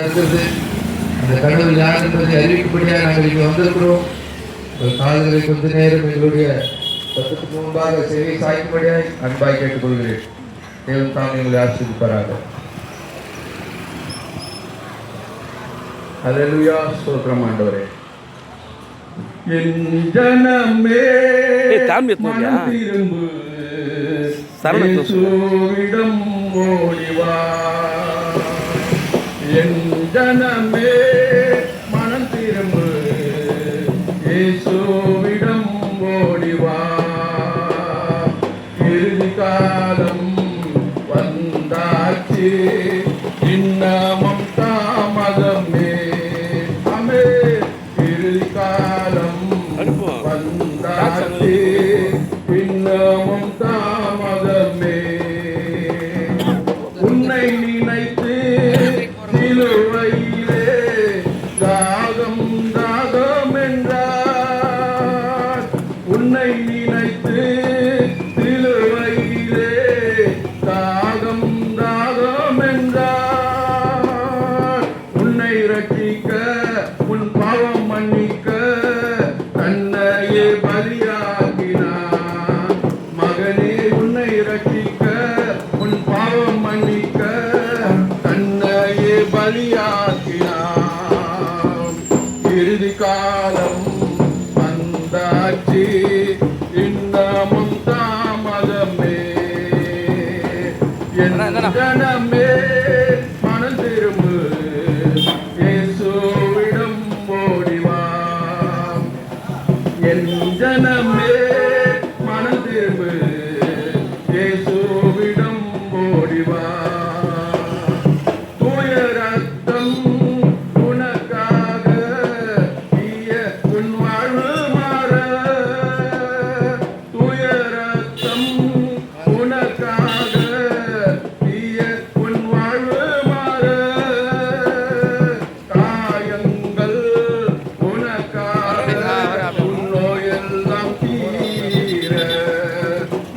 இருக்கிறது. அந்த கடவுள் யார் என்பதை அறிவிக்கும்படியாக நாங்கள் இங்கே வந்திருக்கிறோம். உங்கள் காதுகளை கொஞ்ச நேரம் எங்களுடைய சத்தத்துக்கு முன்பாக சேவை சாய்க்கும்படியாய் அன்பாய் கேட்டுக்கொள்கிறேன். தேவன் தாம் எங்களை ஆசீர்வதிப்பாராக. அல்லேலூயா, ஸ்தோத்திரம் ஆண்டவரே. என் ஜனமே மனம் திரும்பு, இயேசுவிடம் ஓடி வா. என் ஜனமே மனம் திரும்பு, இயேசுவிடம் ஓடி வா. இறுதி காலம் வந்தாச்சு, இன்னமும் தாமதமே. வந்தாச்சு, இன்னமும் தாமதமே. உன்னை நினைத்து சிலுவையிலே தாகம் தாகம் என்றார். உன்னை நினைத்து சிலுவையிலே தாகம் தாகம் என்றார். உன்னை ரட்சிக்க, உன் பாவம் மன்னிக்க தன்னையே பலியாக்கினார். மகனே, உன்னை ரட்சிக்க, உன் பாவம் மன்னிக்க தன்னையே பலியாக்கினார். இறுதி காலம் வந்தாச்சு, இன்னமும் தாமதமே. என் ஜனமே மனம் திரும்பு, இயேசுவிடம் ஓடி வா. என் ஜனமே மனம் திரும்பு, இயேசுவிடம் ஓடி வா. தூய ரத்தம் உனக்காக தீய உன் வாழ்வு மாற. தூய ரத்தம் உனக்காக தீய உன் வாழ்வு மாற. காயங்கள் உனக்காக உன் நோயெல்லாம் தீர.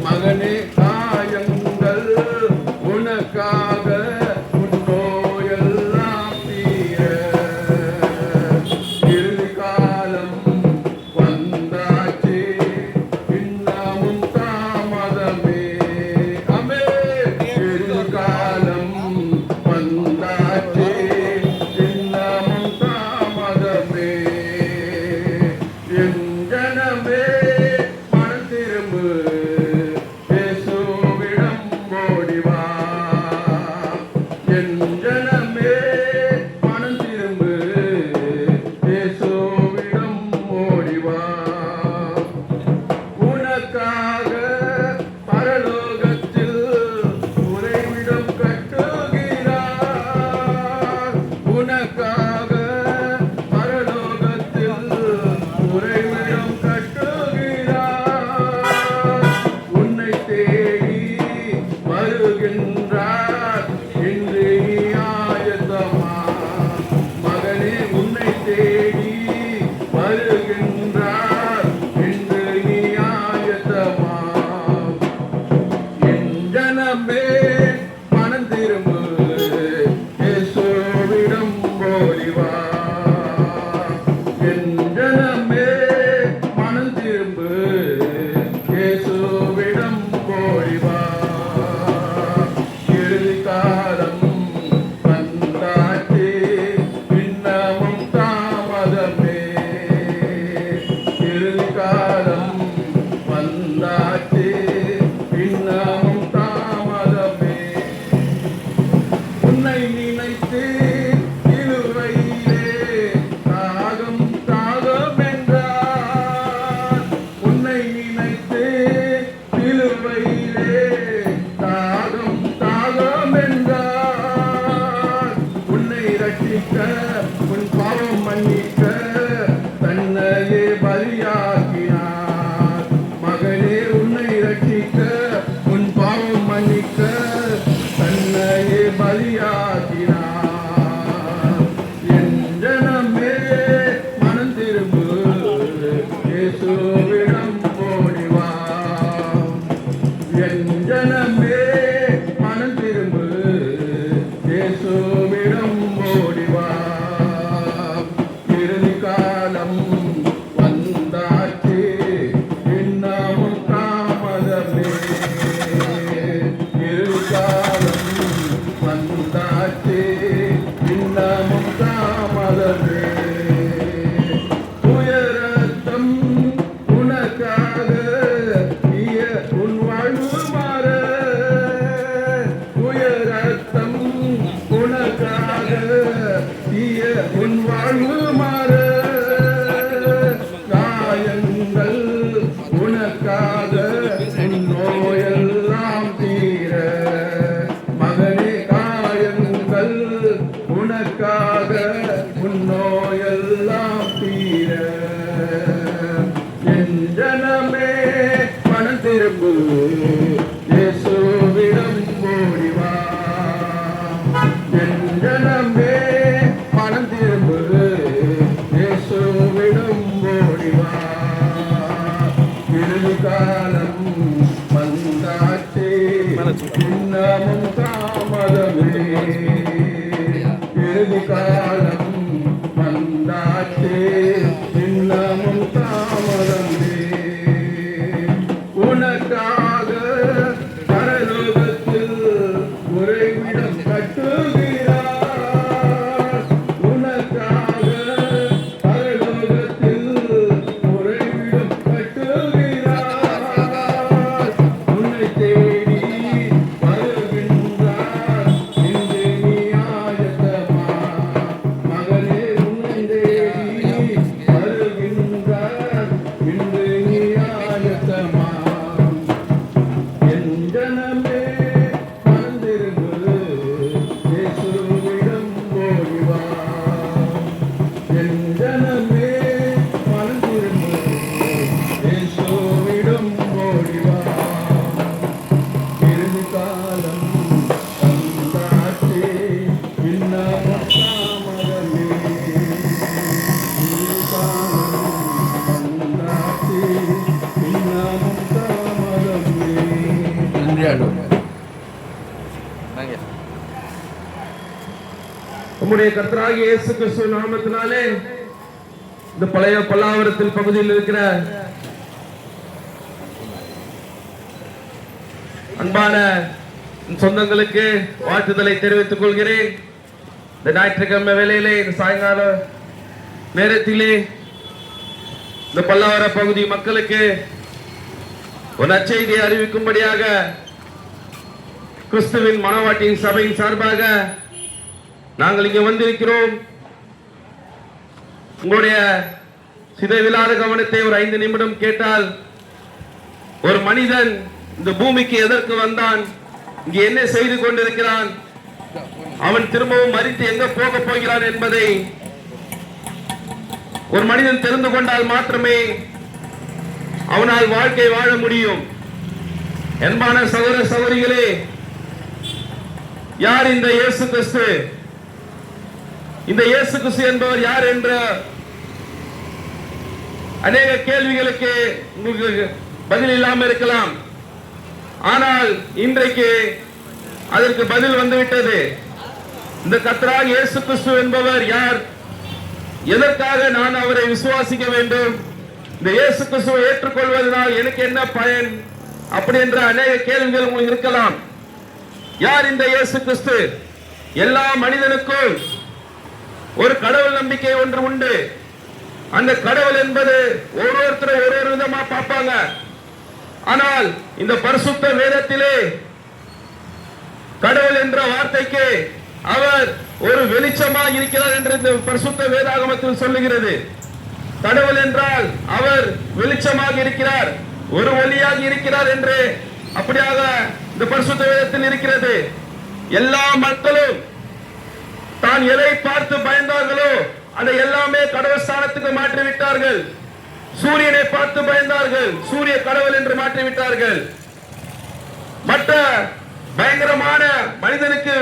மகனே, காயங்கள் உனக்காக உன் நோயெல்லாம் தீர. இறுதி காலம் வந்தாச்சு, இன்னமும் தாமதமே. அமே, இறுதி காலம் வந்தாச்சு, இன்னமும் தாமதமே. என் ஜனமே மனம் திரும்பு, இயேசுவிடம் ஓடி வா. என் ஜனமே மனம் திரும்பு, இயேசுவிடம் ஓடி வா. உனக்காக பரலோகத்தில் உறைவிடம் கட்டுகிறார். உனக்காக பரலோகத்தில் உறைவிடம் கட்டுகிறார். உன்னை தேடி வருகின்றார், இன்று நீ ஆயத்தமா. மகனே, உன்னை தேடி வருகின்றார், இன்று நீ ஆயத்தமா. என் ஜனமே மனம் திரும்பு, இயேசுவிடம் ஓடி வா. என் ஜனமே மனம் திரும்பு, இயேசுவிடம் ஓடி வா. இறுதி காலம் வந்தாச்சு, இன்னமும் தாமதமே. இறுதி காலம் வந்தாச்சு, இன்னமும் தாமதமே. உன்னை நினைத்து சிலுவையிலே தீய உன் வாழ்வு மாற காயங்கள் உனக்காக உன் நோயெல்லாம் தீர மகனே காயங்கள் உனக்காக உன் நோயெல்லாம் தீர என் ஜனமே மனம் திரும்பு இயேசுவிடம் ஓடி வா என் ஜனமே மனம் திரும்பு இயேசுவிடம் ஓடி வா இறுதி காலம் வந்தாச்சே இன்னமும் தாமதமே இறுதி காலம் வந்தாச்சே இன்னமும் தாமதமே உனக்காக பரலோகத்தில் உறைவிடம் கட்டுகிறார் உனக்காக பரலோகத்தில் உறைவிடம் கட்டுகிறார் உன்னை தேடி வருகின்றார் இன்று நீ ஆயத்தமா மகனே உன்னை தேடி வருகின்றார் இன்று நீ ஆயத்தமா என் ஜனமே மறந்திருந்து இயேசுவிடம் ஓடி வா என் ஜனமே மறந்திருந்து இயேசுவிடம் ஓடி வா இறுதி காலம் வந்தாச்சே இன்னமும் தாமதமே இறுதி காலம் வந்தாச்சே இன்னமும் தாமதமே நன்றி ஆண்டவரே. நம்முடைய கர்த்தராகிய இயேசு கிறிஸ்து நாமத்தினாலே இந்த பழைய பல்லாவரத்தில் பகுதியில் இருக்கிற அன்பான சொந்தங்களுக்கு வாழ்த்துதலை தெரிவித்துக் கொள்கிறேன். இந்த ஞாயிற்றுக்கிழமை வேளையிலே இந்த சாயங்கால நேரத்திலே இந்த பல்லாவர பகுதி மக்களுக்கு ஒரு நற்செய்தியை அறிவிக்கும்படியாக கிறிஸ்துவின் மனவாட்டியின் சபையின் சார்பாக நாங்கள் இங்கே வந்திருக்கிறோம். உங்களுடைய சிதைவில்லாத கவனத்தை ஒரு 5 நிமிடம் கேட்டால், ஒரு மனிதன் இந்த பூமிக்கு எதற்கு வந்தான், இங்கே என்ன செய்து கொண்டிருக்கிறான், அவன் திரும்பவும் மரித்து எங்க போக போகிறான் என்பதை ஒரு மனிதன் தெரிந்து கொண்டால் மாத்திரமே அவனால் வாழ்க்கை வாழ முடியும். அன்பான சகோதர சகோதரிகளே, யார் இந்த இயேசு கிறிஸ்து? இந்த இயேசு கிறிஸ்து என்பவர் யார் என்ற அநேக கேள்விகளுக்கு உங்களுக்கு பதில் இல்லாமல் இருக்கலாம். ஆனால் இன்றைக்கு அதற்கு பதில் வந்துவிட்டது. இந்த கர்த்தராகிய இயேசு கிறிஸ்து என்பவர் யார்? எதற்காக நான் அவரை விசுவாசிக்க வேண்டும்? இந்த இயேசு கிறிஸ்துவை ஏற்றுக்கொள்வதனால் எனக்கு என்ன பயன்? அப்படி என்ற அநேக கேள்விகள் உங்களுக்கு இருக்கலாம். யார் இந்த இயேசு கிறிஸ்து? எல்லா மனிதனுக்கும் ஒரு கடவுள் நம்பிக்கை ஒன்று உண்டு. அந்த கடவுள் என்பது ஒவ்வொருத்தரும் ஒரு விதமா பார்ப்பாங்க. ஆனால் இந்த பரிசுத்த வேதத்திலே கடவுள் என்ற வார்த்தைக்கு அவர் ஒரு வெளிச்சமாக இருக்கிறார் என்று இந்த பரிசுத்த வேதாகமத்தில் சொல்லுகிறது. கடவுள் என்றால் அவர் வெளிச்சமாக இருக்கிறார், ஒரு ஒளியாக இருக்கிறார் என்று அப்படியாக இந்த பரிசுத்த வேதத்தில் இருக்கிறது. எல்லா மக்களும் தான் எதை பார்த்து பயந்தார்களோ அதை எல்லாமே கடவுள் ஸ்தானத்துக்கு மாற்றிவிட்டார்கள். சூரியனை பார்த்து பயந்தார்கள், சூரிய கடவுள் என்று மாற்றிவிட்டார்கள். மற்ற பயங்கரமான மனிதனுக்கு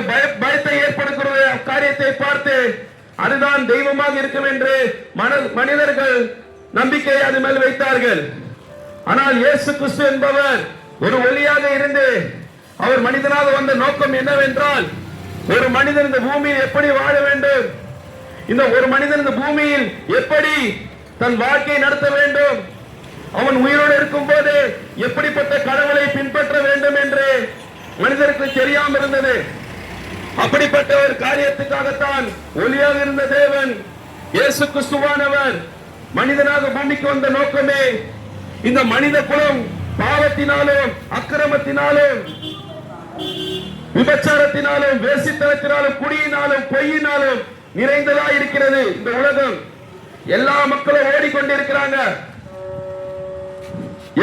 பயத்தை ஏற்படுத்துகிற காரியத்தை பார்த்து அதுதான் தெய்வமாக இருக்கும் என்று மனிதர்கள் நம்பிக்கை அது மேல் வைத்தார்கள். ஆனால் இயேசு கிறிஸ்து என்பவர் ஒரு ஒளியாக இருந்து அவர் மனிதனாக வந்த நோக்கம் என்னவென்றால், ஒரு மனிதன் இந்த பூமியில் எப்படி வாழ வேண்டும், இந்த ஒரு மனிதன் இந்த பூமியில் எப்படி தன் வாழ்க்கையை நடத்த வேண்டும், அவன் உயிரோடு இருக்கும் போது எப்படிப்பட்ட கடவுளை பின்பற்ற வேண்டும் என்று மனிதருக்கு தெரியாமல் இருந்தது. அப்படிப்பட்ட ஒரு காரியத்துக்காகத்தான் ஒளியாக இருந்த தேவன் இயேசு கிறிஸ்துவானவர் மனிதனாக பூமிக்கு வந்த நோக்கமே இந்த மனித குலம் பாவத்தினாலும் அக்கிரமத்தினாலும் விபச்சாரத்தினாலும் வேசித்தனத்தினாலும் குடியினாலும் பொய்யினாலும் நிறைந்ததா இருக்கிறது இந்த உலகம். எல்லா மக்களும் ஓடிக்கொண்டிருக்கிறாங்க.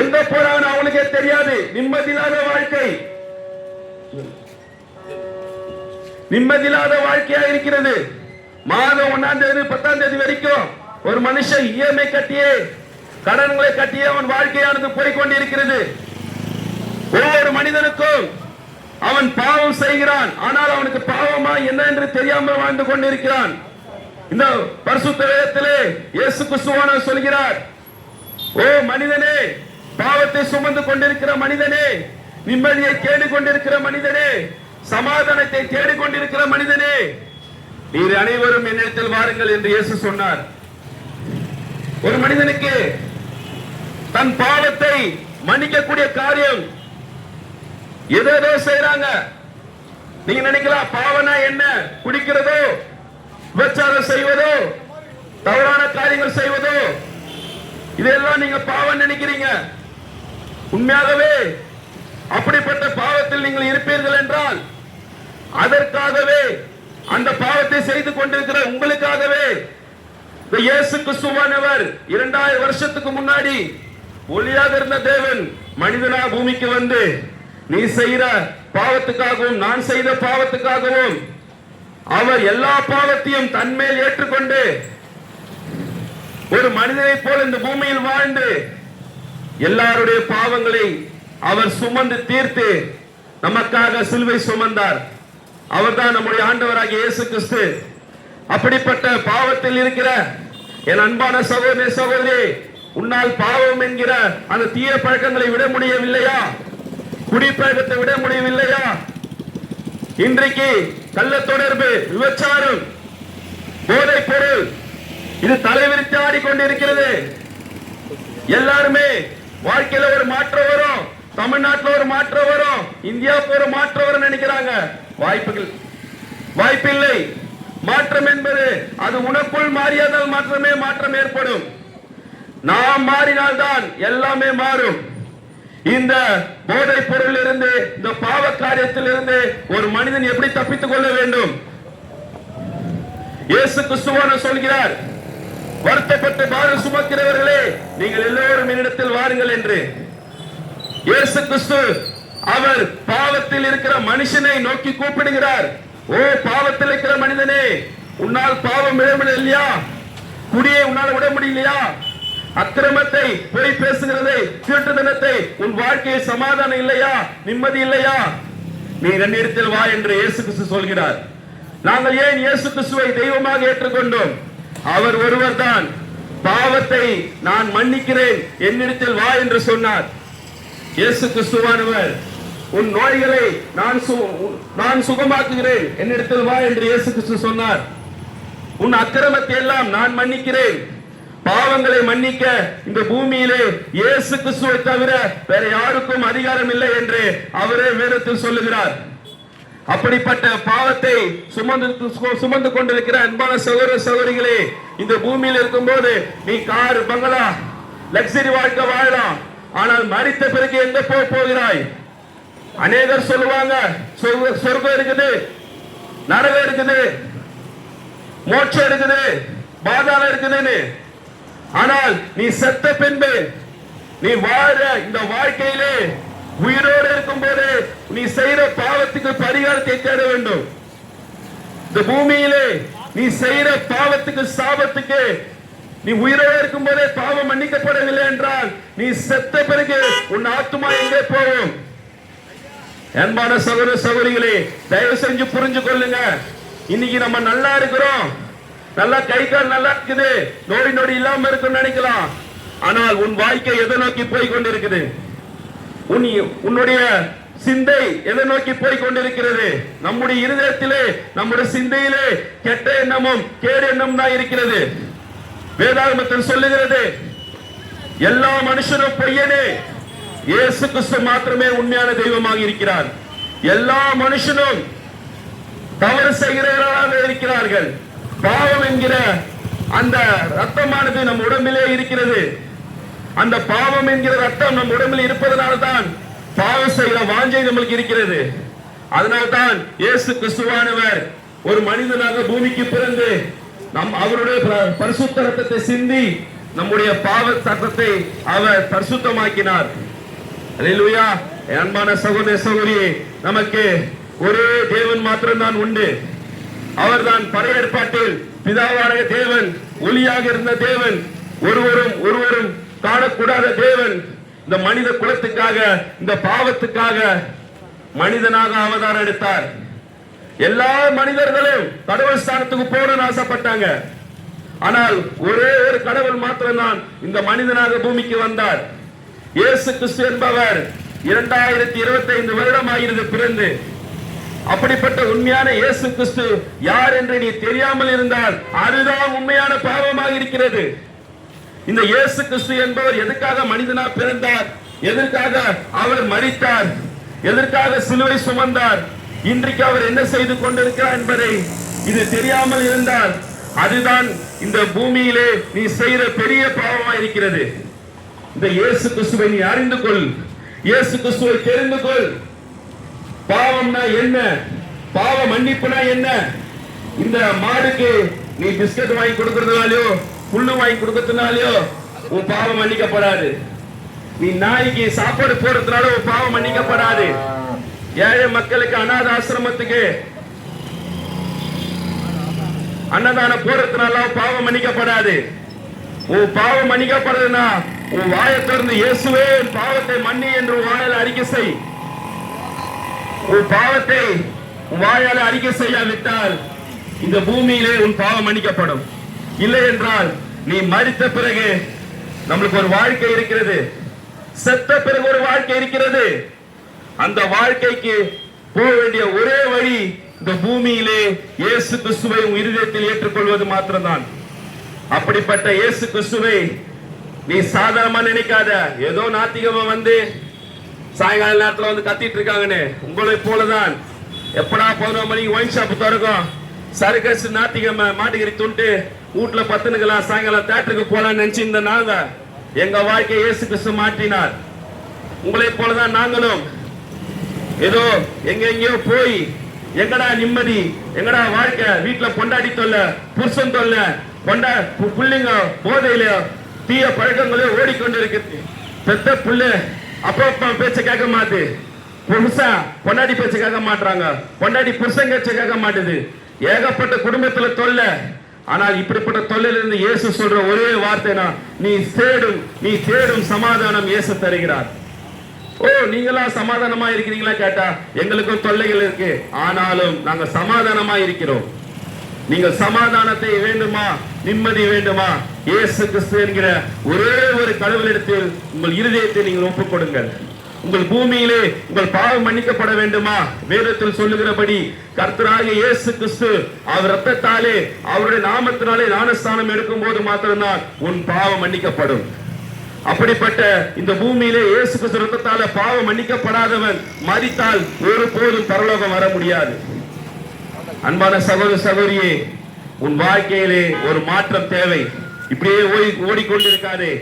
எங்க போறாங்க அவங்களுக்கே தெரியாது. நிம்மதியில்லாத வாழ்க்கை, நிம்மதியில்லாத வாழ்க்கையா இருக்கிறது. மாதம் 1ஆம் தேதி 10ஆம் தேதி வரைக்கும் ஒரு மனுஷன் இஎம்ஐ கட்டியே கடன்களை கட்டியே அவன் வாழ்க்கையானது போய்கொண்டிருக்கிறது. ஒவ்வொரு மனிதனுக்கும் அவன் பாவம் செய்கிறான். ஆனால் அவனுக்கு பாவமா என்ன என்று தெரியாமல் வாழ்ந்து கொண்டிருக்கிறான். இந்த பரிசுத்த வேதத்திலே இயேசு கிறிஸ்துவானவர் சொல்கிறார், ஓ மனிதனே, பாவத்தை சுமந்து கொண்டிருக்கிற மனிதனே, நிம்மதியை தேடிக் கொண்டிருக்கிற மனிதனே, சமாதானத்தை தேடிக் கொண்டிருக்கிற மனிதனே, நீர் அனைவரும் என்னிடத்தில் வாருங்கள் என்று இயேசு சொன்னார். ஒரு மனிதனுக்கு தன் பாவத்தை மன்னிக்கக்கூடிய காரியம் ஏதோ செய்யறாங்க. நீங்க நினைக்கலாம் பாவனா என்ன? குடிக்கிறதோ, விபச்சாரம் செய்வதோ, தவறான காரியங்கள் செய்வதோ, இதெல்லாம் நீங்க பாவம் நினைக்கிறீங்க. உண்மையாகவே அப்படிப்பட்ட பாவத்தில் நீங்கள் இருப்பீர்கள் என்றால் அதற்காகவே, அந்த பாவத்தை செய்து கொண்டிருக்கிற உங்களுக்காகவே இயேசு கிறிஸ்துவானவர் 2000 வருஷத்துக்கு முன்னாடி ஒளியாக இருந்த தேவன் மனிதனா பூமிக்கு வந்து, நீ செய்கிற பாவத்துக்காகவும் நான் செய்த பாவத்துக்காகவும் அவர் எல்லா பாவத்தையும் தன்மேல் ஏற்றுக்கொண்டு ஒரு மனிதனை போல இந்த பூமியில் வாழ்ந்து எல்லாருடைய பாவங்களை அவர் சுமந்து தீர்த்து நமக்காக சிலுவை சுமந்தார். அவர்தான் நம்முடைய ஆண்டவராகிய இயேசு கிறிஸ்து. அப்படிப்பட்ட பாவத்தில் இருக்கிற என் அன்பான சகோதர சகோதரி, உன்னால் பாவம் என்கிற அந்த தீய பழக்கங்களை விட முடியவில்லையா? குடிப்பழக்கத்தை விட முடியவில்லையா? இன்றைக்கு கள்ள தொடர்பு, விபச்சாரம், போதைப் பொருள், இது தலைவிரித்து ஆடிக்கொண்டிருக்கிறது. எல்லாருமே வாழ்க்கையில ஒரு மாற்றம் வரும், தமிழ்நாட்டில் ஒரு மாற்றம் வரும், இந்தியாவுக்கு ஒரு மாற்றம் வரும் நினைக்கிறாங்க. வாய்ப்பில்லை. மாற்றம் என்பது அது உனக்குள் மாறியதால் மாற்றமே மாற்றம் ஏற்படும். நாம் மாறினால்தான் எல்லாமே மாறும். இந்த போதைப் பொருள் இருந்து, இந்த பாவ காரியத்தில் இருந்து ஒரு மனிதன் எப்படி தப்பித்துக் கொள்ள வேண்டும்? இயேசு கிறிஸ்துவானவர் சொல்கிறார், வருத்தப்பட்டு பாரம் சுமக்கிறவர்களே, நீங்கள் எல்லோரும் என்னிடத்தில் வாருங்கள் என்று. இயேசு கிறிஸ்து அவர் பாவத்தில் இருக்கிற மனுஷனை நோக்கி கூப்பிடுகிறார். ஓ பாவத்தில் இருக்கிற மனிதனே, உன்னால் பாவம் விட முடியலையா? குடியை உன்னால் விட முடியலையா? அக்கிரமத்தை, பொய் பேசுகிறதை, திருட்டுத்தனத்தை, உன் வாழ்க்கையில் சமாதானம் இல்லையா? நிம்மதி இல்லையா? நீ என்னிடத்தில் வா என்று இயேசு கிறிஸ்து சொல்கிறார். நாங்கள் ஏன் இயேசு கிறிஸ்துவை தெய்வமாக ஏற்றுக்கொண்டோம்? அவர் ஒருவர் தான் பாவத்தை நான் மன்னிக்கிறேன், என்னிடத்தில் வா என்று சொன்னார். இயேசு கிறிஸ்துவானவர் உன் நோய்களை நான் சுகமாக்குகிறேன், என்னிடத்தில் வா என்று இயேசு கிறிஸ்து சொன்னார். உன் அக்கிரமத்தை எல்லாம் நான் மன்னிக்கிறேன். பாவங்களை மன்னிக்க இந்த பூமியிலே இயேசு கிறிஸ்துவை தவிர வேற யாருக்கும் அதிகாரம் இல்லை என்று அவரே வேதத்தில் சொல்லுகிறார். அப்படிப்பட்ட பாவத்தை சுமந்து கொண்டிருக்கிற அன்பான சகோதர சகோதரிகளே, இந்த பூமியில் இருக்கும் போது நீ கார், பங்களா, லக்ஸரி வாழ்க்கை வாழலாம். ஆனால் மரித்த பிறகு எங்க போகிறாய்? அநேகர் சொல்லுவாங்க, சொர்க்கம் இருக்குது, நரகம் இருக்குது, மோட்சம் இருக்குது, பாதாளம் இருக்குதுன்னு. ஆனால் நீ செத்த பின்பு நீ வாழ இந்த வாழ்க்கையிலே உயிரோடு இருக்கும் போது நீ செய்கிற பாவத்துக்கு பரிகாரத்தை தேட வேண்டும். இந்த பூமியிலே நீ செய்கிற பாவத்துக்கு, சாபத்துக்கு நீ உயிரோடு இருக்கும் போதே பாவம் மன்னிக்கப்படவில்லை என்றால் நீ செத்த பிறகு உன் ஆத்துமா எங்கே போகும்? அன்பான சகோதர சகோதரிகளே, தயவு செஞ்சு புரிஞ்சு கொள்ளுங்க. இன்னைக்கு நம்ம நல்லா இருக்கிறோம், நல்லா கை கால் நல்லா இருக்குது, நோடி இல்லாம இருக்குன்னு நினைக்கலாம். ஆனால் உன் வாழ்க்கை எதை நோக்கி போய் கொண்டிருக்குது? உன்னுடைய சிந்தை எதை நோக்கி போய் கொண்டிருக்கிறது? நம்முடைய இருதயத்திலே, நம்முடைய சிந்தையிலே கெட்ட எண்ணமும் கேடு எண்ணமும் தான் இருக்கிறது. வேதாகமத்தில் சொல்லுகிறது, எல்லா மனுஷரும் பொய்யனே, இயேசு கிறிஸ்து மாத்திரமே உண்மையான தெய்வமாக இருக்கிறார். எல்லா மனுஷனும் தவறு செய்கிறவர்களாக இருக்கிறார்கள். பாவம் என்கிற அந்த ரத்தமானது நம் உடம்பிலே இருக்கிறது. அந்த பாவம் என்கிற ரத்தம் நம் உடம்பில் இருப்பதனால்தான் பாவம் செய்கிற வாஞ்சை நம்மளுக்கு இருக்கிறது. அதனால்தான் இயேசு கிறிஸ்துவானவர் ஒரு மனிதனாக பூமிக்கு பிறந்து அவருடைய பரிசுத்த ரத்தத்தை சிந்தி நம்முடைய பாவ சட்டத்தை அவர் பரிசுத்தமாக்கினார். அல்லேலூயா. அன்பான சகோதர சகோதரியே, நமக்கு ஒரே தேவன் மாத்திரம்தான் உண்டு. அவர்தான் பழைய ஏற்பாட்டில் பிதாவான தேவன், ஒளியாக இருந்த தேவன், ஒருவரும் காணக்கூடாத தேவன். இந்த மனித குலத்துக்காக, இந்த பாவத்துக்காக மனிதனாக அவதாரம் எடுத்தார். எல்லா மனிதர்களும் கடவுள் ஸ்தானத்துக்கு போகணும்னு ஆசைப்பட்டாங்க. ஆனால் ஒரே ஒரு கடவுள் மாத்திரம்தான் இந்த மனிதனாக பூமிக்கு வந்தார். இயேசு கிறிஸ்து என்பவர் 2025 வருடம் ஆகிறது பிறந்து. அப்படிப்பட்ட உண்மையான இயேசு கிறிஸ்து யார் என்று நீ தெரியாமல் இருந்தால் அதுதான் உண்மையான பாவமாக இருக்கிறது. இந்த இயேசு கிறிஸ்து என்பவர் எதற்காக மனிதனா பிறந்தார், எதற்காக அவர் மரித்தார், எதற்காக சிலுவை சுமந்தார், இன்றைக்கு அவர் என்ன செய்து கொண்டிருக்கிறார் என்பதை இது தெரியாமல் இருந்தால் அதுதான் இந்த பூமியிலே நீ செய்கிற பெரிய பாவமாக இருக்கிறது. இந்த இயேசு கிறிஸ்துவை நீ அறிந்து கொள், இயேசு கிறிஸ்துவை தெரிந்து கொள். பாவம்னா என்ன, பாவ மன்னிப்புனா என்ன? இந்த மாடுக்கு நீ பிஸ்கட் வாங்கி கொடுக்கறதுனாலயோ புல்லு வாங்கி கொடுக்கறதுனாலயோ உன் பாவம் மன்னிக்கப்படாது. நீ நாய்க்கு சாப்பாடு போடுறதுனால உன் பாவம் மன்னிக்கப்படாது. ஏழை மக்களுக்கு அநாத ஆசிரமத்துக்கு அன்னதானம் போடுறதுனால பாவம் மன்னிக்கப்படாது. உன் பாவம் மன்னிக்கப்படுறதுன்னா உன் வாயை திறந்து இயேசுவே என் பாவத்தை மன்னி என்று வாயால் அறிக்கை செய். உன் பாவத்தை உன் வாயால் அறிக்கை செய்யாவிட்டால் இந்த பூமியிலே உன் பாவம் மன்னிக்கப்படும். இல்லை என்றால் நீ மரித்த பிறகு நம்மளுக்கு ஒரு வாழ்க்கை இருக்கிறது, செத்த பிறகு ஒரு வாழ்க்கை இருக்கிறது. அந்த வாழ்க்கைக்கு போக வேண்டிய ஒரே வழி இந்த பூமியிலே இயேசு கிறிஸ்துவை உன் இருதயத்தில் ஏற்றுக்கொள்வது மாத்திரம்தான். அப்படிப்பட்ட இயேசு கிறிஸ்துவை நீ சாதாரணமா நினைக்காத. ஏதோ நாத்திகமா வந்து சாயங்கால நேரத்துல வந்து கத்திட்டு இருக்காங்கன்னு உங்களை போலதான். எப்படா 11 மணிக்கு ஒயின் ஷாப் திறக்கும், சர்க்கஸ் நாத்திகமா மாட்டுக்கறி துண்டு வீட்டுல பத்துனுக்கலாம், சாயங்காலம் தேட்டருக்கு போலான்னு நினைச்சு இந்த நாங்க எங்க வாழ்க்கை இயேசு கிறிஸ்து மாற்றினார். உங்களை போலதான் நாங்களும் ஏதோ எங்கெங்கயோ போய் எங்கடா நிம்மதி, எங்கடா வாழ்க்கை, வீட்டுல பொண்டாடி தொல்ல, புருஷன் தொல்ல, புள்ளிங்க போதையில தீய பழக்கங்களே ஓடிக்கொண்டிருக்கு. பெத்த புள்ள அப்பா பேச்ச கேட்க மாட்டு, புருஷன் பொண்டாடி பேச்ச கேட்க மாட்டாங்க, பொண்டாடி புருஷன் பேச்ச கேட்க மாட்டுது. ஏகப்பட்ட குடும்பத்துல தொல்ல. ஆனால் இப்படிப்பட்ட தொல்லையிலிருந்து இயேசு சொல்ற ஒரே வார்த்தைனா நீ தேடும் சமாதானம் இயேசு தருகிறார். ஓ, நீங்களா சமாதானமா இருக்கிறீங்களா கேட்டா எங்களுக்கும் தொல்லைகள் இருக்கு, ஆனாலும் நாங்க சமாதானமா இருக்கிறோம். நீங்கள் சமாதானத்தை வேண்டுமா, நிம்மதி வேண்டுமா, இயேசு கிறிஸ்து என்கிற ஒரே ஒரு கடவுளிடத்தில் உங்கள் இருதயத்தை நீங்கள் ஒப்புக் கொடுங்கள். உங்கள் பூமியிலே உங்கள் பாவம் மன்னிக்கப்பட வேண்டுமா? வேதத்தில் சொல்லுகிறபடி கர்த்தராகிய இயேசு கிறிஸ்து அவர் ரத்தத்தாலே அவருடைய நாமத்தினாலே ஞானஸ்தானம் எடுக்கும் போது மாத்திரம்தான் உன் பாவம் மன்னிக்கப்படும். அப்படிப்பட்ட இந்த பூமியிலே இயேசு கிறிஸ்து ரத்தத்தால பாவம் மன்னிக்கப்படாதவன் மரித்தால் ஒருபோதும் பரலோகம் வர முடியாது. அன்பான சகோதர சகோதரியே, உன் வாழ்க்கையிலே ஒரு மாற்றம் தேவை. இப்படியே ஓடிக்கொண்டிருக்காதே,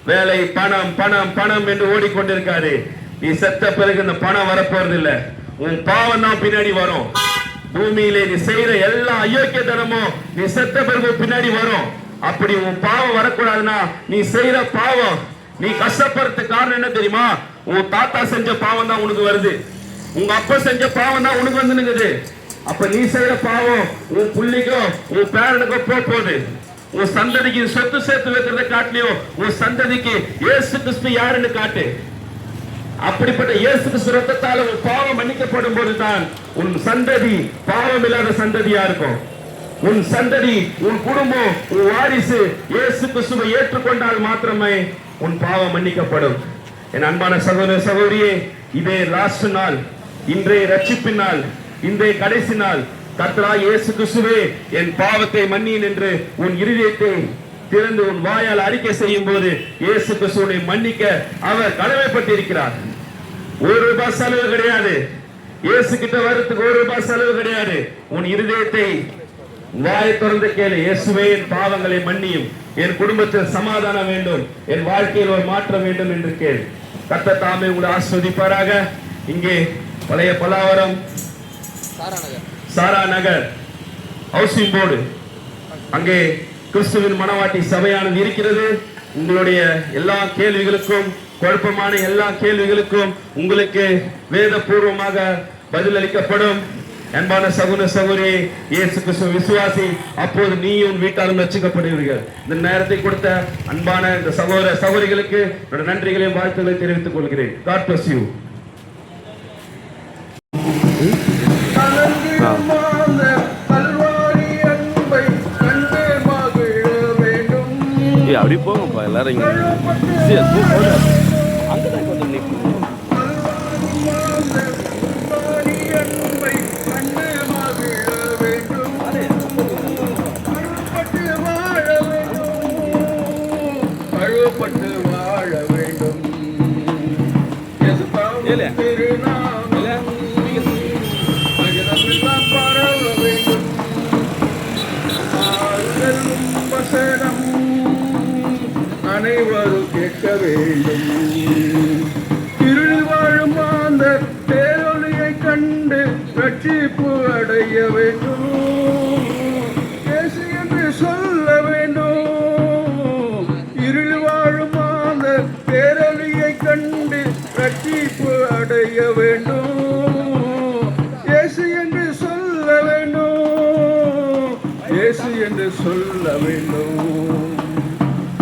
வேலை பணம் பணம் பணம் என்று ஓடிக்கொண்டிருக்காதே. நீ செத்த பிறகு இந்த பணம் வரப்போறதில்லை, உன் பாவம் தான் பின்னாடி வரும். பூமியிலே நீ செய்யற எல்லா அயோக்கியத்தனமும் நீ செத்த பிறகு பின்னாடி வரும். அப்படி உன் பாவம் வரக்கூடாதுன்னா நீ செய்யற பாவம், நீ கஷ்டப்படுறதுக்கு காரணம் என்ன தெரியுமா? உன் தாத்தா செஞ்ச பாவம் தான் உனக்கு வருது, உங்க அப்பா செஞ்ச பாவம் தான் உனக்கு வந்து நிக்குது. அப்ப நீ செய்யற பாவம் உன் புள்ளிக்கோ உன் பேரனுக்கோ போகுது. உன் சந்ததிக்கு சொத்து சேர்த்து வைக்கிறத காட்டிலையும் உன் சந்ததிக்கு இயேசு கிறிஸ்து யாருன்னு காட்டு. அப்படிப்பட்ட இயேசு கிறிஸ்து ரத்தத்தால் உன் பாவம் மன்னிக்கப்படும் போதுதான் உன் சந்ததி பாவம் இல்லாத சந்ததியா இருக்கும். உன் சந்ததி, உன் குடும்பம், உன் வாரிசு இயேசு கிறிஸ்துவை ஏற்றுக்கொண்டால் மாத்திரமே உன் பாவம் மன்னிக்கப்படும். என் அன்பான சகோதர சகோதரியே, இதே லாஸ்ட் நாள், இன்றைய ரட்சிப்பின் நாள், இன்றைய கடைசி நாள். கர்த்தராகிய இயேசு கிறிஸ்துவே என் பாவத்தை மன்னியும் என்று உன் இருதயத்தை திறந்து உன் வாயால் அறிக்கை செய்யும் போது இயேசு கிறிஸ்துவை மன்னிக்க அவர் கடமைப்பட்டிருக்கிறார். ₹1 செலவு கிடையாது. இயேசு கிட்ட வரத்துக்கு ₹1 செலவு கிடையாது. உன் இருதயத்தை வாயை திறந்து கேளு, இயேசுவே என் பாவங்களை மன்னியும், என் குடும்பத்தில் சமாதானம் வேண்டும், என் வாழ்க்கையில் ஒரு மாற்றம் வேண்டும் என்று கேள். கர்த்தர் தாமே உங்களை ஆஸ்வதிப்பாராக. இங்கே பழைய பலாவரம் சாரா நகர் ஹவுசிங் போர்டு அங்கே கிறிஸ்துவின் மணவாட்டி சபையானது இருக்கிறது. உங்களுடைய எல்லா கேள்விகளுக்கும், குழப்பமான எல்லா கேள்விகளுக்கும் உங்களுக்கு வேதபூர்வமாக பதிலளிக்கப்படும். அன்பான சகோதர சகோதரி, இயேசு கிறிஸ்து விசுவாசி, அப்போது நீயும் வீட்டாலும் ரட்சிக்கப்படுவீர்கள். இந்த நேரத்தை கொடுத்த அன்பான இந்த சகோதர சகோதரிகளுக்கு நன்றிகளையும் வாழ்த்துக்களை தெரிவித்துக் கொள்கிறேன். God bless you. அப்படி போங்கப்பா எல்லாரும் இங்கே அங்கதான் கொஞ்சம் நிற்கும். வாழ வேண்டும் பரவ வேண்டும் வசனம் அனைவரும் கேட்க வேண்டும். இருள் வாழும் அந்த பேரொழியை கண்டு ரட்சிப்பு அடைய வேண்டும். இயேசு என்று சொல்ல வேண்டும். இருள் வாழும் அந்த பேரொழியை கண்டு ரட்சிப்பு அடைய வேண்டும். இயேசு என்று சொல்ல வேண்டும். இயேசு என்று சொல்ல வேண்டும்.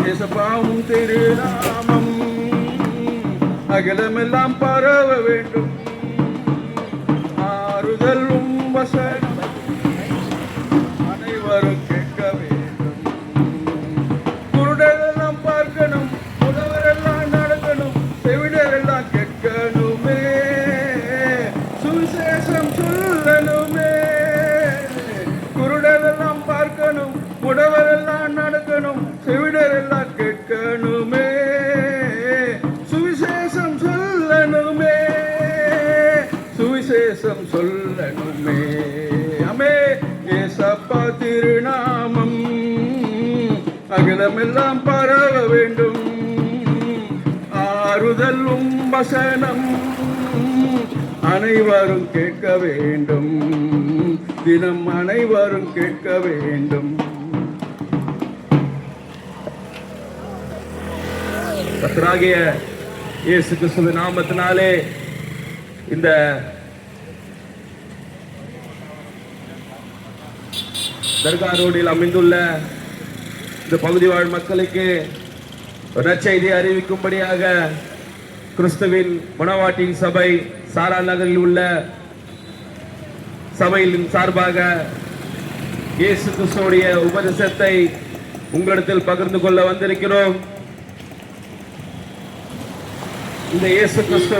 இயேசுவின் திருநாமம் அகிலமெல்லாம் பரவ வேண்டும். ஆறுதலும் வசனம் அனைவரும் கேட்க வேண்டும். குருடரெல்லாம் பார்க்கணும், புலவரெல்லாம் நடக்கணும், செவிடரெல்லாம் கேட்கணுமே, சுவிசேஷம் சொல்லணுமே. குருடரெல்லாம் பார்க்கணும், புலவரெல்லாம் நடக்கணும், செவிடரெல்லாம் கேட்கணுமே, சுவிசேஷம் சொல்லணுமே, சுவிசேஷம் சொல்லணுமே. அமே ஏசப்பா திருநாமம் அகிலமெல்லாம் பரவ வேண்டும். ஆறுதலும் வசனம் அனைவரும் கேட்க வேண்டும். தினம் அனைவரும் கேட்க வேண்டும். கர்த்தராகிய இயேசு கிறிஸ்துவின் நாமத்தினாலே இந்த தர்கா ரோடில் அமைந்துள்ள இந்த பகுதி வாழ் மக்களுக்கு நற்செய்தியை அறிவிக்கும்படியாக கிறிஸ்துவின் மணவாட்டின் சபை சாரா நகரில் உள்ள சபையின் சார்பாக இயேசு கிறிஸ்துவுடைய உபதேசத்தை உங்களிடத்தில் பகிர்ந்து கொள்ள வந்திருக்கிறோம். இந்த இயேசு கிறிஸ்து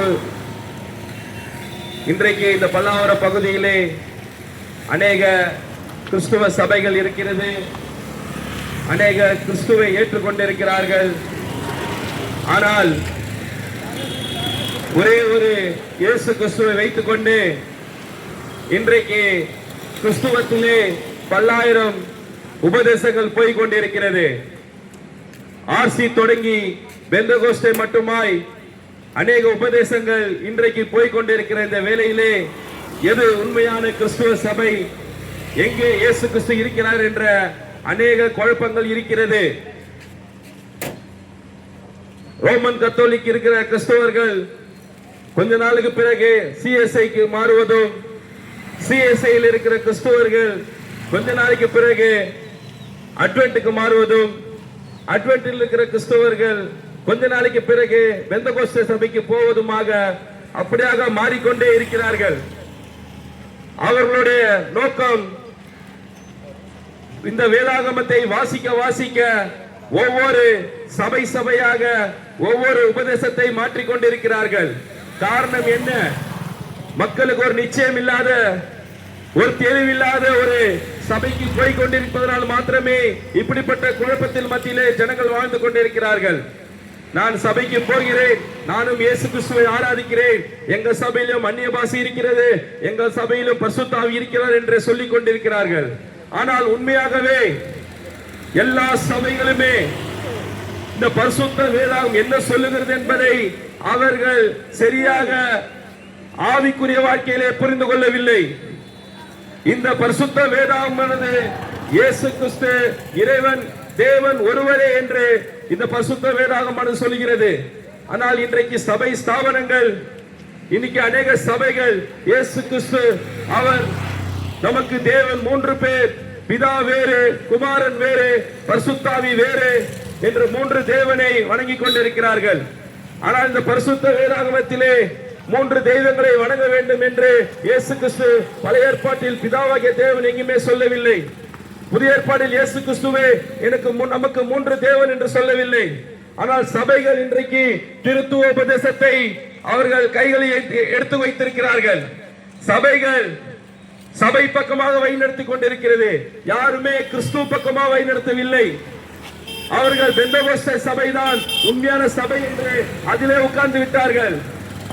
இன்றைக்கு இந்த பல்லாவர பகுதியிலே அநேக கிறிஸ்துவ சபைகள் இருக்கிறது. அநேக கிறிஸ்துவை ஏற்றுக்கொண்டிருக்கிறார்கள். ஆனால் ஒரே ஒரு இயேசு கிறிஸ்துவை வைத்துக் கொண்டு இன்றைக்கு கிறிஸ்துவத்திலே பல்லாயிரம் உபதேசங்கள் போய் கொண்டிருக்கிறது. ஆர்சி தொடங்கி பெந்தகோஸ்தே மட்டுமாய் அநேக உபதேசங்கள் இன்றைக்கு போய் கொண்டிருக்கிற இந்த வேளையிலே எது உண்மையான கிறிஸ்துவ சபை, எங்கே இயேசு கிறிஸ்து இருக்கிறார் என்ற அநேக குழப்பங்கள் இருக்கிறது. ரோமன் கத்தோலிக் இருக்கிற கிறிஸ்தவர்கள் கொஞ்ச நாளுக்கு பிறகு சிஎஸ்ஐக்கு மாறுவதும், சிஎஸ்ஐயில் இருக்கிற கிறிஸ்தவர்கள் கொஞ்ச நாளைக்கு பிறகு அட்வென்ட்டுக்கு மாறுவதும், அட்வென்ட்டில் இருக்கிற கிறிஸ்தவர்கள் கொஞ்ச நாளைக்கு பிறகு பெந்தகோஸ்தே சபைக்கு போவதுமாக அப்படியாக மாறிக்கொண்டே இருக்கிறார்கள். அவர்களுடைய நோக்கம் இந்த வேதாகமத்தை வாசிக்க வாசிக்க ஒவ்வொரு சபை சபையாக ஒவ்வொரு உபதேசத்தை மாற்றிக்கொண்டிருக்கிறார்கள். காரணம் என்ன? மக்களுக்கு ஒரு நிச்சயம் இல்லாத, ஒரு தெளிவில்லாத ஒரு சபைக்கு போய் கொண்டிருப்பதனால் மாத்திரமே இப்படிப்பட்ட குழப்பத்தில் மத்தியிலே ஜனங்கள் வாழ்ந்து கொண்டிருக்கிறார்கள். நான் சபைக்கு போகிறேன், நானும் இயேசு கிறிஸ்துவை ஆராதிக்கிறேன், எங்க சபையிலும் அந்நிய பாஷை இருக்கிறது, எங்கள் சபையிலும் பரிசுத்த ஆவி இருக்கிறார் என்று சொல்லிக் கொண்டிருக்கிறார்கள். ஆனால் உண்மையாகவே எல்லா சபைகளுமே இந்த பரிசுத்த வேதாகம் என்ன சொல்லுகிறது என்பதை அவர்கள் சரியாக ஆவிக்குரிய வாழ்க்கையிலே புரிந்து கொள்ளவில்லை. இந்த பரிசுத்த வேதாகமானது இயேசு கிறிஸ்து இறைவன் தேவன் ஒருவரே என்று இந்த பரிசுத்த வேதாகமானது சொல்கிறது. ஆனால் இன்றைக்கு சபை ஸ்தாபனங்கள், இன்னைக்கு அநேக சபைகள் இயேசு கிறிஸ்து அவர் நமக்கு தேவன் 3 பேர், பிதா வேறு, குமாரன் வேறு, பரிசுத்தாவி வேறு என்று 3 தேவனை வணங்கிக் கொண்டிருக்கிறார்கள். ஆனால் இந்த பரிசுத்த வேதாகமத்திலே 3 தெய்வங்களை வணங்க வேண்டும் என்று இயேசு கிறிஸ்து பழைய ஏற்பாட்டில் பிதாவாகிய தேவன் எங்குமே சொல்லவில்லை. புதிய ஏற்பாட்டில் இயேசு கிறிஸ்துவே நமக்கு 3 தேவன் என்று சொல்லவில்லை. ஆனால் சபைகள் இன்றைக்கு திருத்துவ உபதேசத்தை அவர்கள் கைகளில் எடுத்து வைத்திருக்கிறார்கள். சபைகள் சபை பக்கமாக வழிநடத்தி கொண்டிருக்கிறது. யாருமே கிறிஸ்துவ பக்கமாக வழிநடத்தவில்லை. அவர்கள் பெந்தகோஸ்தே சபைதான் உண்மையான சபை என்று அதிலே உட்கார்ந்து விட்டார்கள்.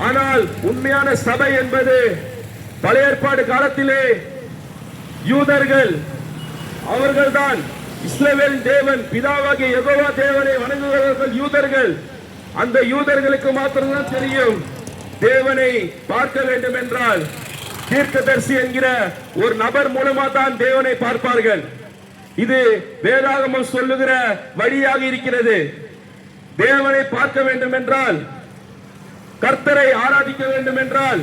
ஆனால் உண்மையான சபை என்பது பழைய ஏற்பாடு காலத்திலே யூதர்கள், அவர்கள்தான் இஸ்ரவேல் தேவன் பிதாவாகிய யெகோவா தேவனை வணங்குகிறவர்கள் யூதர்கள். அந்த யூதர்களுக்கு மாத்திரம்தான் தெரியும். தேவனை பார்க்க வேண்டும் என்றால் தீர்க்கதரிசி என்கிற ஒரு நபர் மூலமா தான் தேவனை பார்ப்பார்கள். இது வேதாகமம் சொல்லுகிற வழியாக இருக்கிறது. தேவனை பார்க்க வேண்டும் என்றால், கர்த்தரை ஆராதிக்க வேண்டும் என்றால்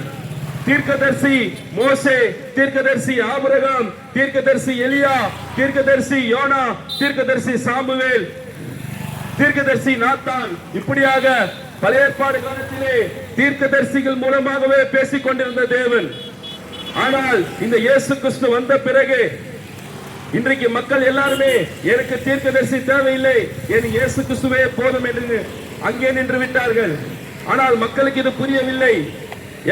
தீர்க்கதரிசி மோசே, தீர்க்கதரிசி ஆபிரகாம், தீர்க்கதரிசி எலியா, தீர்க்கதரிசி யோனா, தீர்க்கதரிசி சாமுவேல், தீர்க்கதரிசி நாத்தான், இப்படியாக பழைய ஏற்பாடு காலத்திலே தீர்க்கதரிசிகள் மூலமாகவே பேசிக் கொண்டிருந்த தேவன். ஆனால் இந்த இயேசு கிறிஸ்து வந்த பிறகு இன்றைக்கு மக்கள் எல்லாருமே எனக்கு தீர்க்கதரிசி தேவையில்லை, என் இயேசு கிறிஸ்துவே போதும் என்று அங்கே நின்று விட்டார்கள். ஆனால் மக்களுக்கு இது புரியவில்லை.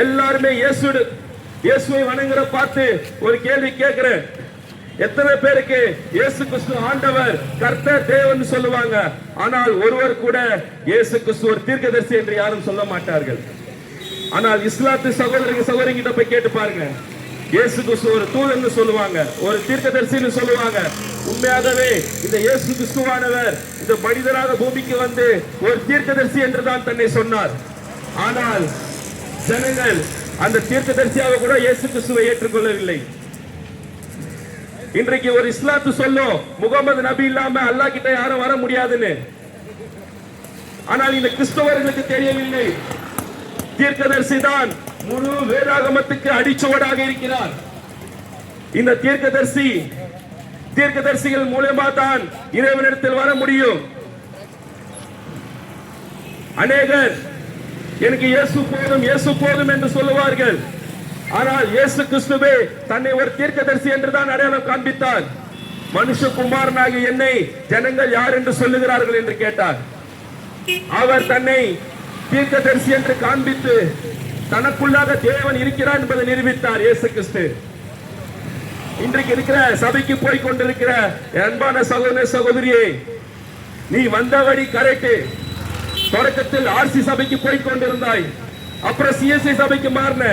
எல்லாருமே இயேசுவை வணங்குற பார்த்து ஒரு கேள்வி கேட்கிறேன். எத்தனை பேருக்கு இயேசு கிறிஸ்து ஆண்டவர், கர்த்தர், தேவன் சொல்லுவாங்க. ஆனால் ஒருவர் கூட இயேசு கிறிஸ்து ஒரு தீர்க்கதரிசி என்று யாரும் சொல்ல மாட்டார்கள். ஆனால் இஸ்லாத்து சகோதரி கிட்ட போய் கேட்டு பாருங்க, இயேசு கிறிஸ்து ஒரு தூதன் சொல்லுவாங்க, ஒரு தீர்க்கதரிசின்னு சொல்லுவாங்க. உண்மையாகவே இந்த இயேசு கிறிஸ்துவானவர் இந்த மனிதராக பூமிக்கு வந்து ஒரு தீர்க்கதரிசி என்று தான் தன்னை சொன்னார். ஆனால் ஜனங்கள் அந்த தீர்க்கதரிசியாக கூட இயேசு கிறிஸ்துவை ஏற்றுக்கொள்ளவில்லை. இன்றைக்கு ஒரு இஸ்லாத்து சொல்லும், முகமது நபி இல்லாம அல்லாஹ் கிட்ட யாரும் வர முடியாதுன்னு. ஆனால் இந்த கிறிஸ்தவர்களுக்கு தெரியவில்லை, தீர்க்கதரிசி தான் முழு வேதாகமத்துக்கு அடிச்சுவடாக இருக்கிறார். இந்த தீர்க்கதரிசிகள் மூலமா தான் இறைவனிடத்தில் வர முடியும். அநேகர் எனக்கு இயேசு போதும், இயேசு போதும் என்று சொல்லுவார்கள். ஆனால் இயேசு கிறிஸ்துவே தன்னை ஒரு தீர்க்கதரிசி என்றுதான் அடையாளம் காண்பித்தார். மனுஷகுமாரனாகிய என்னை ஜனங்கள் யார் என்று சொல்லுகிறார்கள் என்று கேட்டார். அவர் தன்னை தீர்க்கதரிசி என்று காண்பித்து தனக்குள்ளாக தேவன் இருக்கிறார் என்பதை நிரூபித்தார் இயேசு கிறிஸ்து. இன்றைக்கு இருக்கிற சபைக்கு போய் கொண்டிருக்கிற அன்பான சகோதர சகோதரியே, நீ வந்த வழி கரெக்ட். தொடக்கத்தில் ஆர்சி சபைக்கு போய் கொண்டிருந்தாய், அப்புறம் சிஎஸ்ஐ சபைக்கு மாறின,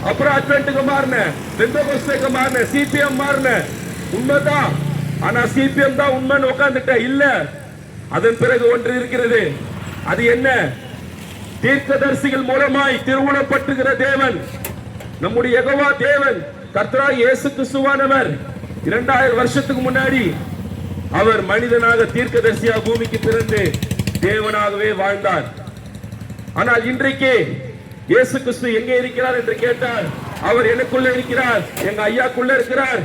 அப்புறம் அட்வென்ட்டுக்கு மாறின, பெந்தகோஸ்தேக்கு மாறின, சிபிஎம் மாறின. உண்மைதான். ஆனா சிபிஎம் தான் உண்மைன்னு உட்கார்ந்துட்ட இல்ல. அதன் பிறகு ஒன்று இருக்கிறது. அது என்ன? தீர்க்கதரிசிகள் மூலமாய் திருவுளப்பட்டுகிற தேவன், நம்முடைய யெகோவா தேவன், கர்த்தராகிய இயேசு கிறிஸ்துவானவர் 2000 வருஷத்துக்கு முன்னாடி அவர் மனிதனாக தீர்க்கதரிசியாக பூமிக்கு பிறந்து தேவனாகவே வாழ்ந்தார். ஆனால் இன்றைக்கு இயேசு கிறிஸ்து எங்கே இருக்கிறார் என்று கேட்டால், அவர் எனக்குள்ள இருக்கிறார், எங்க ஐயாக்குள்ள இருக்கிறார்,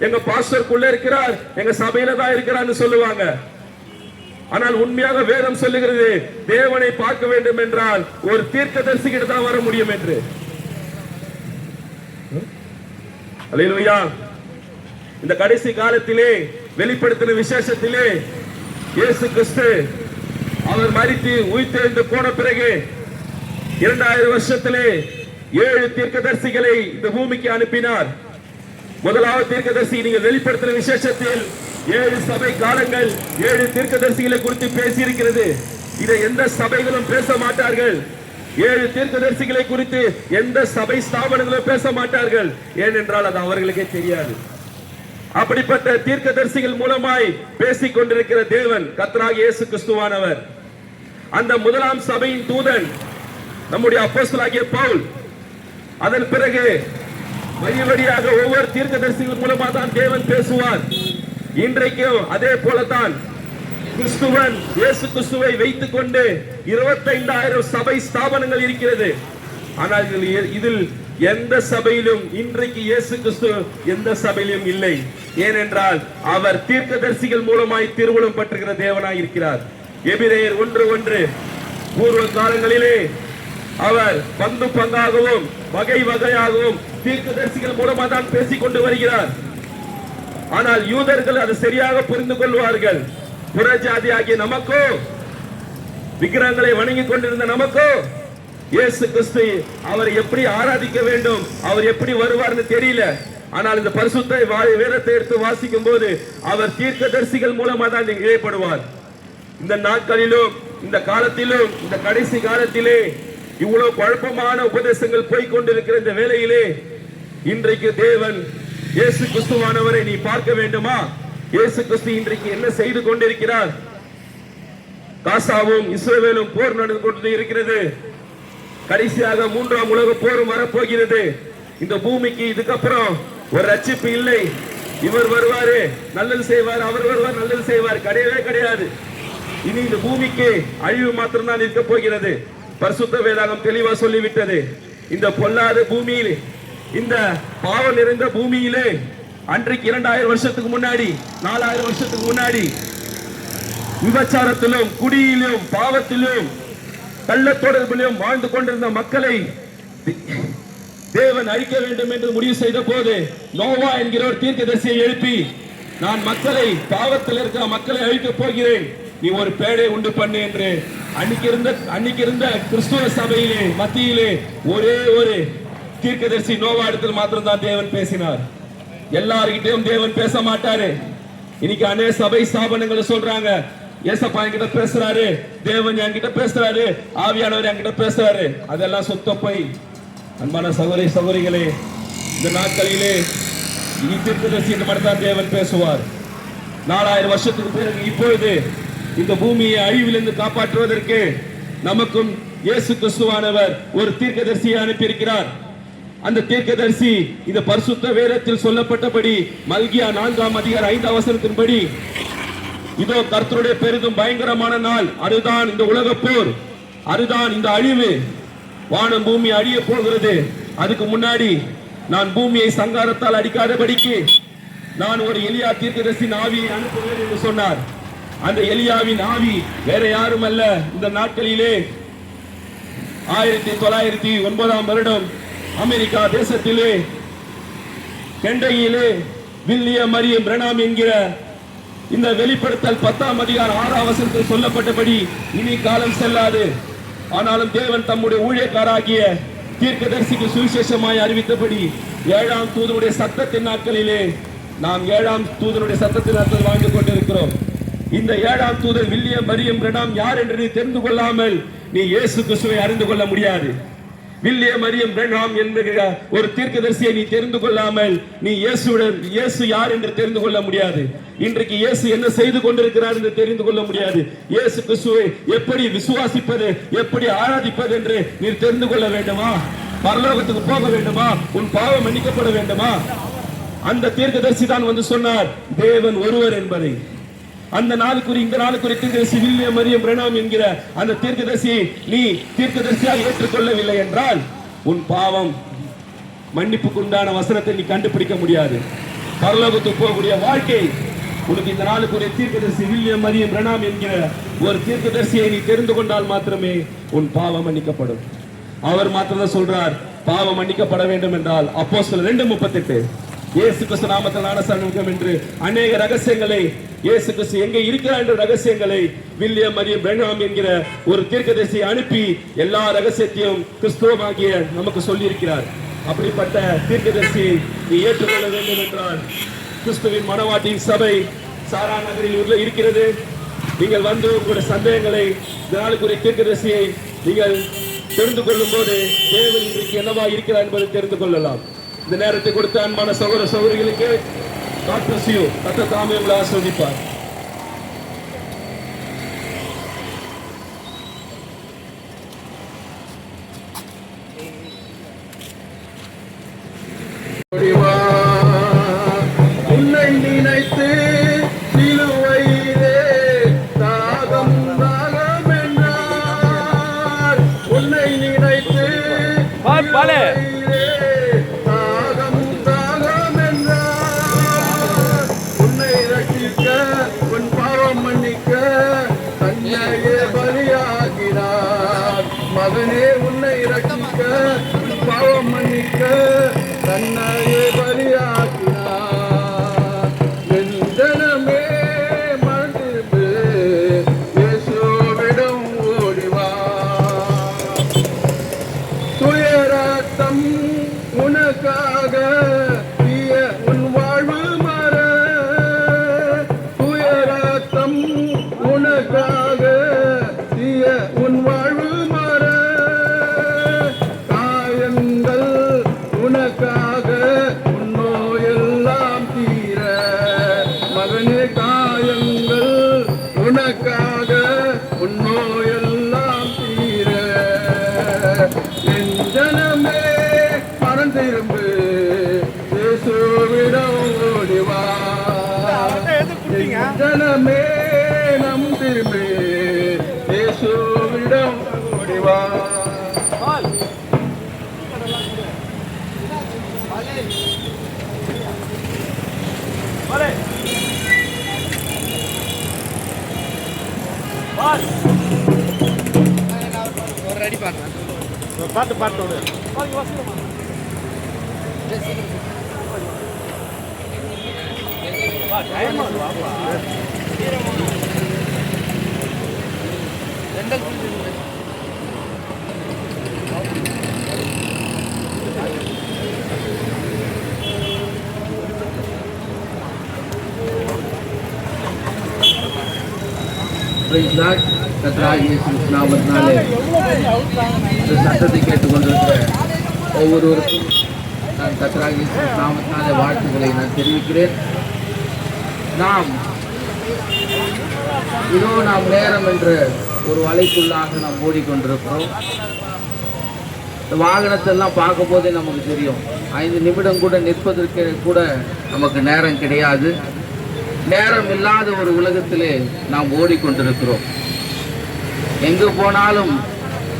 எங்க பாஸ்டருக்குள்ள இருக்கிறார், எங்க சபையில தான் இருக்கிறார்னு சொல்லுவாங்க. ஆனால் உண்மையாக வேதம் சொல்லுகிறது, தேவனை பார்க்க வேண்டும் என்றால் ஒரு தீர்க்கதரிசி கிட்ட தான் வர முடியும் என்று. அல்லேலூயா. இந்த கடைசி காலத்திலே வெளிப்படுத்தின விசேஷத்திலே இயேசு கிறிஸ்து அவர் மரித்து உயிர்த்தெழுந்து போன பிறகு 2000 வருஷத்திலே 7 தீர்க்கதரிசிகளை இந்த பூமிக்கு அனுப்பினார். முதலாவது தீர்க்கதரிசி நீங்கள் வெளிப்படுத்தின விசேஷத்தில் 7 சபை காலங்கள் 7 தீர்க்கதரிசிகளை குறித்து பேசி இருக்கிறது. இதை எந்த சபைகளும் பேச மாட்டார்கள். 7 தீர்க்கதரிசிகளை குறித்து எந்த சபை ஸ்தாபனங்களும் பேச மாட்டார்கள். ஏனென்றால் அது அவர்களுக்கே தெரியாது. அப்படிப்பட்ட தீர்க்கதரிசிகள் மூலமாய் பேசிக் கொண்டிருக்கிற தேவன் கர்த்தராகிய இயேசு கிறிஸ்துவானவர். அந்த முதலாம் சபையின் தூதன் நம்முடைய அப்போஸ்தலனாகிய பவுல். அதன் பிறகு வழி வழியாக ஒவ்வொரு தீர்க்கதரிசிகள் மூலமா தான் தேவன் பேசுவார். இன்றைக்கும் அதே போலதான் கிறிஸ்துவன் இயேசு கிறிஸ்துவை வைத்துக் கொண்டு 25,000 சபை ஸ்தாபனங்கள் இருக்கிறது. ஆனால் இதில் எந்த சபையிலும் இன்றைக்கு இயேசு கிறிஸ்து எந்த சபையிலும் இல்லை. ஏனென்றால் அவர் தீர்க்கதரிசிகள் மூலமாய் திருவுளம் பற்றுகிற தேவனாய் இருக்கிறார். எபிரேயர் 1:1 பூர்வ காலங்களிலே அவர் பங்கு பங்காகவும் வகை வகையாகவும் தீர்க்கதரிசிகள் மூலமாக தான் பேசிக் கொண்டு வருகிறார். ஆனால் யூதர்கள் அதை சரியாக புரிந்து கொள்வார்கள். புறஜாதி ஆகிய நமக்கோ, விக்கிரகங்களை வணங்கிக் கொண்டிருந்த நமக்கோ, இயேசு கிறிஸ்து அவரை எப்படி ஆராதிக்க வேண்டும், அவர் எப்படி வருவார்னு தெரியல. ஆனால் இந்த பரிசுத்த வேதத்தை எடுத்து வாசிக்கும் போது அவர் தீர்க்கதரிசிகள் மூலமாக தான் இழைப்படுவார். இந்த நாட்களிலும் இந்த காலத்திலும் இந்த கடைசி காலத்திலே இவ்வளவு குழப்பமான உபதேசங்கள் போய் கொண்டிருக்கிற இந்த வேளையிலே இன்றைக்கு தேவன் இயேசு கிறிஸ்துவானவரை நீ பார்க்க வேண்டுமா? இயேசு கிறிஸ்து இன்றைக்கு என்ன செய்து கொண்டிருக்கிறார்? காசாவும் இஸ்ரவேலும் போர் நடந்து கொண்டு இருக்கிறது. கடைசியாக 3ஆம் உலக போரும் வரப்போகிறது. இந்த பூமிக்கு இதுக்கப்புறம் ஒரு ரட்சிப்பு இல்லை. இவர் வருவாரு நல்லது செய்வார், அவர் வருவார் நல்லது செய்வார், கிடையவே கிடையாது. இனி இந்த பூமிக்கு அழிவு மாத்திரம்தான் இருக்க போகிறது. பரிசுத்த வேதாகம் தெளிவா சொல்லிவிட்டது. இந்த பொல்லாத பூமியில், இந்த பாவம் நிறைந்த பூமியிலே அன்றைக்கு 2000 வருஷத்துக்கு முன்னாடி 4000 வருஷத்துக்கு முன்னாடி விபச்சாரத்திலும் குடியிலும் பாவத்திலும் கள்ள தொடர்பிலும் வாழ்ந்து கொண்டிருந்த மக்களை தேவன் அழிக்க வேண்டும் என்று முடிவு செய்த போது நோவா என்கிற ஒரு தீர்க்கதரிசியை எழுப்பி, நான் மக்களை, பாவத்தில் இருக்கிற மக்களை அழிக்கப் போகிறேன், நீ ஒரு பேடை உண்டு பண்ணு என்று அன்னைக்கு இருந்த கிறிஸ்துவ சபையிலே மத்தியிலே ஒரே ஒரு தீர்க்கதரிசி நோவா இடத்தில் மாத்திரம் தான் தேவன் பேசினார். எல்லார்கிட்டையும் தேவன் பேச மாட்டாரு. இன்னைக்கு அநேக சபை ஸ்தாபனங்கள் சொல்றாங்க, ஏசப்பா என்கிட்ட பேசுறாரு, தேவன் என்கிட்ட பேசுறாரு, ஆவியானவர் என்கிட்ட பேசுறாரு. அதெல்லாம் சுத்த போய். அன்பான சகோதரி சகோதரிகளே, இந்த நாட்களிலே இனி தீர்க்கதரிசி இந்த மாதிரி தான் தேவன் பேசுவார். 4000 வருஷத்துக்கு பிறகு இப்பொழுது இந்த பூமியை அழிவிலிருந்து காப்பாற்றுவதற்கு நமக்கும் இயேசு கிறிஸ்துவானவர் ஒரு தீர்க்கதரிசியை அனுப்பியிருக்கிறார். அந்த தீர்க்கதரிசி இந்த பரிசுத்த வேதத்தில் சொல்லப்பட்டபடி மல்கியா 4ஆம் அதிகாரம் 5ஆம் வசனத்தின்படி, இதோ கர்த்தருடைய பெரிதும் பயங்கரமான நாள், அதுதான் இந்த உலக போர், அதுதான் இந்த அழிவு, வானம் பூமி அழிய போகிறது. அதுக்கு முன்னாடி நான் பூமியை சங்காரத்தால் அடிக்காதபடிக்கு நான் ஒரு எலியா தீர்க்கதரிசியின் ஆவியை அனுப்புவேன் என்று சொன்னார். அந்த எலியாவின் ஆவி வேற யாரும் அல்ல. இந்த நாட்களிலே 1909ஆம் வருடம் அமெரிக்கா தேசத்திலே கெண்டகியிலே வில்லியம் மரியம் பிரணாம் என்கிற இந்த வெளிப்படுத்தல் 10ஆம் அதிகாரம் 6ஆம் வசனத்தில் சொல்லப்பட்டபடி இனி காலம் செல்லாது, ஆனாலும் தேவன் தம்முடைய ஊழியக்காராகிய தீர்க்கதரிசிக்கு சுவிசேஷமாய் அறிவித்தபடி 7ஆம் தூதனுடைய சத்தத்தின் நாட்களிலே நாம் 7ஆம் தூதனுடைய சத்தத்தின் நாட்கள் வாழ்ந்து கொண்டிருக்கிறோம். இந்த 7ஆம் தூதர் வில்லியம் மரியம் பிரணாம் யார் என்று நீ தெரிந்து கொள்ளாமல் நீ இயேசு கிறிஸ்துவை அறிந்து கொள்ள முடியாது. வில்லியம் மரியம் பிரணாம் என்கிற ஒரு தீர்க்கதரிசியை நீ தெரிந்து கொள்ளாமல் நீ இயேசு யார் என்று தெரிந்து கொள்ள முடியாது. இன்றைக்கு இயேசு என்ன செய்து கொண்டிருக்கிறார் என்று தெரிந்து கொள்ள முடியாது. இயேசு கிறிஸ்துவை எப்படி விசுவாசிப்பது, எப்படி ஆராதிப்பது என்று நீ தெரிந்து கொள்ள வேண்டுமா? பரலோகத்துக்கு போக வேண்டுமா? உன் பாவம் மன்னிக்கப்பட வேண்டுமா? அந்த தீர்க்கதரிசி தான் வந்து சொன்னார் தேவன் ஒருவர் என்பதை. அந்த நாளுக்குரிய இந்த நாளுக்குரிய தீர்க்கதரிசி வில்லியம் மரியம் பிரணாம் என்கிற அந்த தீர்க்கதரிசியை நீ தீர்க்கதரிசியாக ஏற்றுக்கொள்ளவில்லை என்றால் உன் பாவம் மன்னிப்புக்கு உண்டான வசனத்தை நீ கண்டுபிடிக்க முடியாது. பரலோகத்துக்கு போகக்கூடிய வாழ்க்கை உனக்கு இந்த நாளுக்குரிய தீர்க்கதரிசி வில்லியம் மரியம் பிரணாம் என்கிற ஒரு தீர்க்கதரிசியை நீ தெரிந்து கொண்டால் மாத்திரமே உன் பாவம் மன்னிக்கப்படும். அவர் மாத்திரம் சொல்றார் பாவம் மன்னிக்கப்பட வேண்டும் என்றால். அப்போஸ்தலர் 2:38 இயேசு கிறிஸ்து நாமத்தில் ஞானஸ்நானம் என்று அநேக ரகசியங்களை, இயேசு கிறிஸ்து எங்கே இருக்கிறார் என்ற ரகசியங்களை வில்லியம் மரியம் பிரணாம் என்கிற ஒரு தீர்க்கதரிசியை அனுப்பி எல்லா ரகசியத்தையும் கிறிஸ்துவமாகிய நமக்கு சொல்லி இருக்கிறார். அப்படிப்பட்ட தீர்க்கதரிசியை நீ ஏற்றுக்கொள்ள வேண்டும் என்றால் கிறிஸ்துவின் மனவாட்டியின் சபை சாரா நகரில் இருக்கிறது. நீங்கள் வந்து உங்களுடைய சந்தேகங்களை, நாளுக்குரிய தீர்க்கதரிசியை நீங்கள் தெரிந்து கொள்ளும் போது தேவன் இன்றைக்கு என்னவா இருக்கிறார் என்பதை தெரிந்து கொள்ளலாம். இந்த நேரத்தை கொடுத்த அன்பான சகோதர சகோதரிகளுக்கு God bless you. கர்த்தர் தாமே உங்களை ஆசீர்வதிப்பார். பாலே தாகம் தாகம் என்றார் உன்னை ரட்சிக்க உன் பாவம் மன்னிக்க தன்னையே பலியாக்கினார் மகனே உன்னை ரட்சிக்க உன் பாவம் மன்னிக்க தன்னையே பலியாக்கினார் என் ஜனமே மனதிரும்பு இயேசுவிடம் ஓடிவா துயரத்தம் உனக்காக தீய உன் வாழ்வு மற துயரத்தம் உனக்காக தீய உன் வாழ்வு மற காயங்கள் உனக்காக உன் நோயெல்லாம் தீர மகனே காயங்கள் உனக்காக உன் நோயெல்லாம் தீர என் ஜனமே மனம் திரும்பு இயேசுவிடம் ஓடிவா என் ஜனமே நம் திரும்பு இயேசுவிடம் ஓடிவா பாட்டு பாட்டோடு கர்த்தராகிய இயேசு நாமத்தினாலே இந்த சத்தத்தை கேட்டுக்கொண்டிருக்கிற ஒவ்வொருவருக்கும் நான் கர்த்தராகிய இயேசு நாமத்தினாலே வாழ்த்துக்களை நான் தெரிவிக்கிறேன். நாம் நேரம் என்ற ஒரு வலைக்குள்ளாக நாம் ஓடிக்கொண்டிருக்கிறோம். இந்த வாகனத்தெல்லாம் பார்க்கும் போதே நமக்கு தெரியும், 5 நிமிடம் கூட நிற்பதற்கு கூட நமக்கு நேரம் கிடையாது. நேரம் இல்லாத ஒரு உலகத்திலே நாம் ஓடிக்கொண்டிருக்கிறோம். எங்கு போனாலும்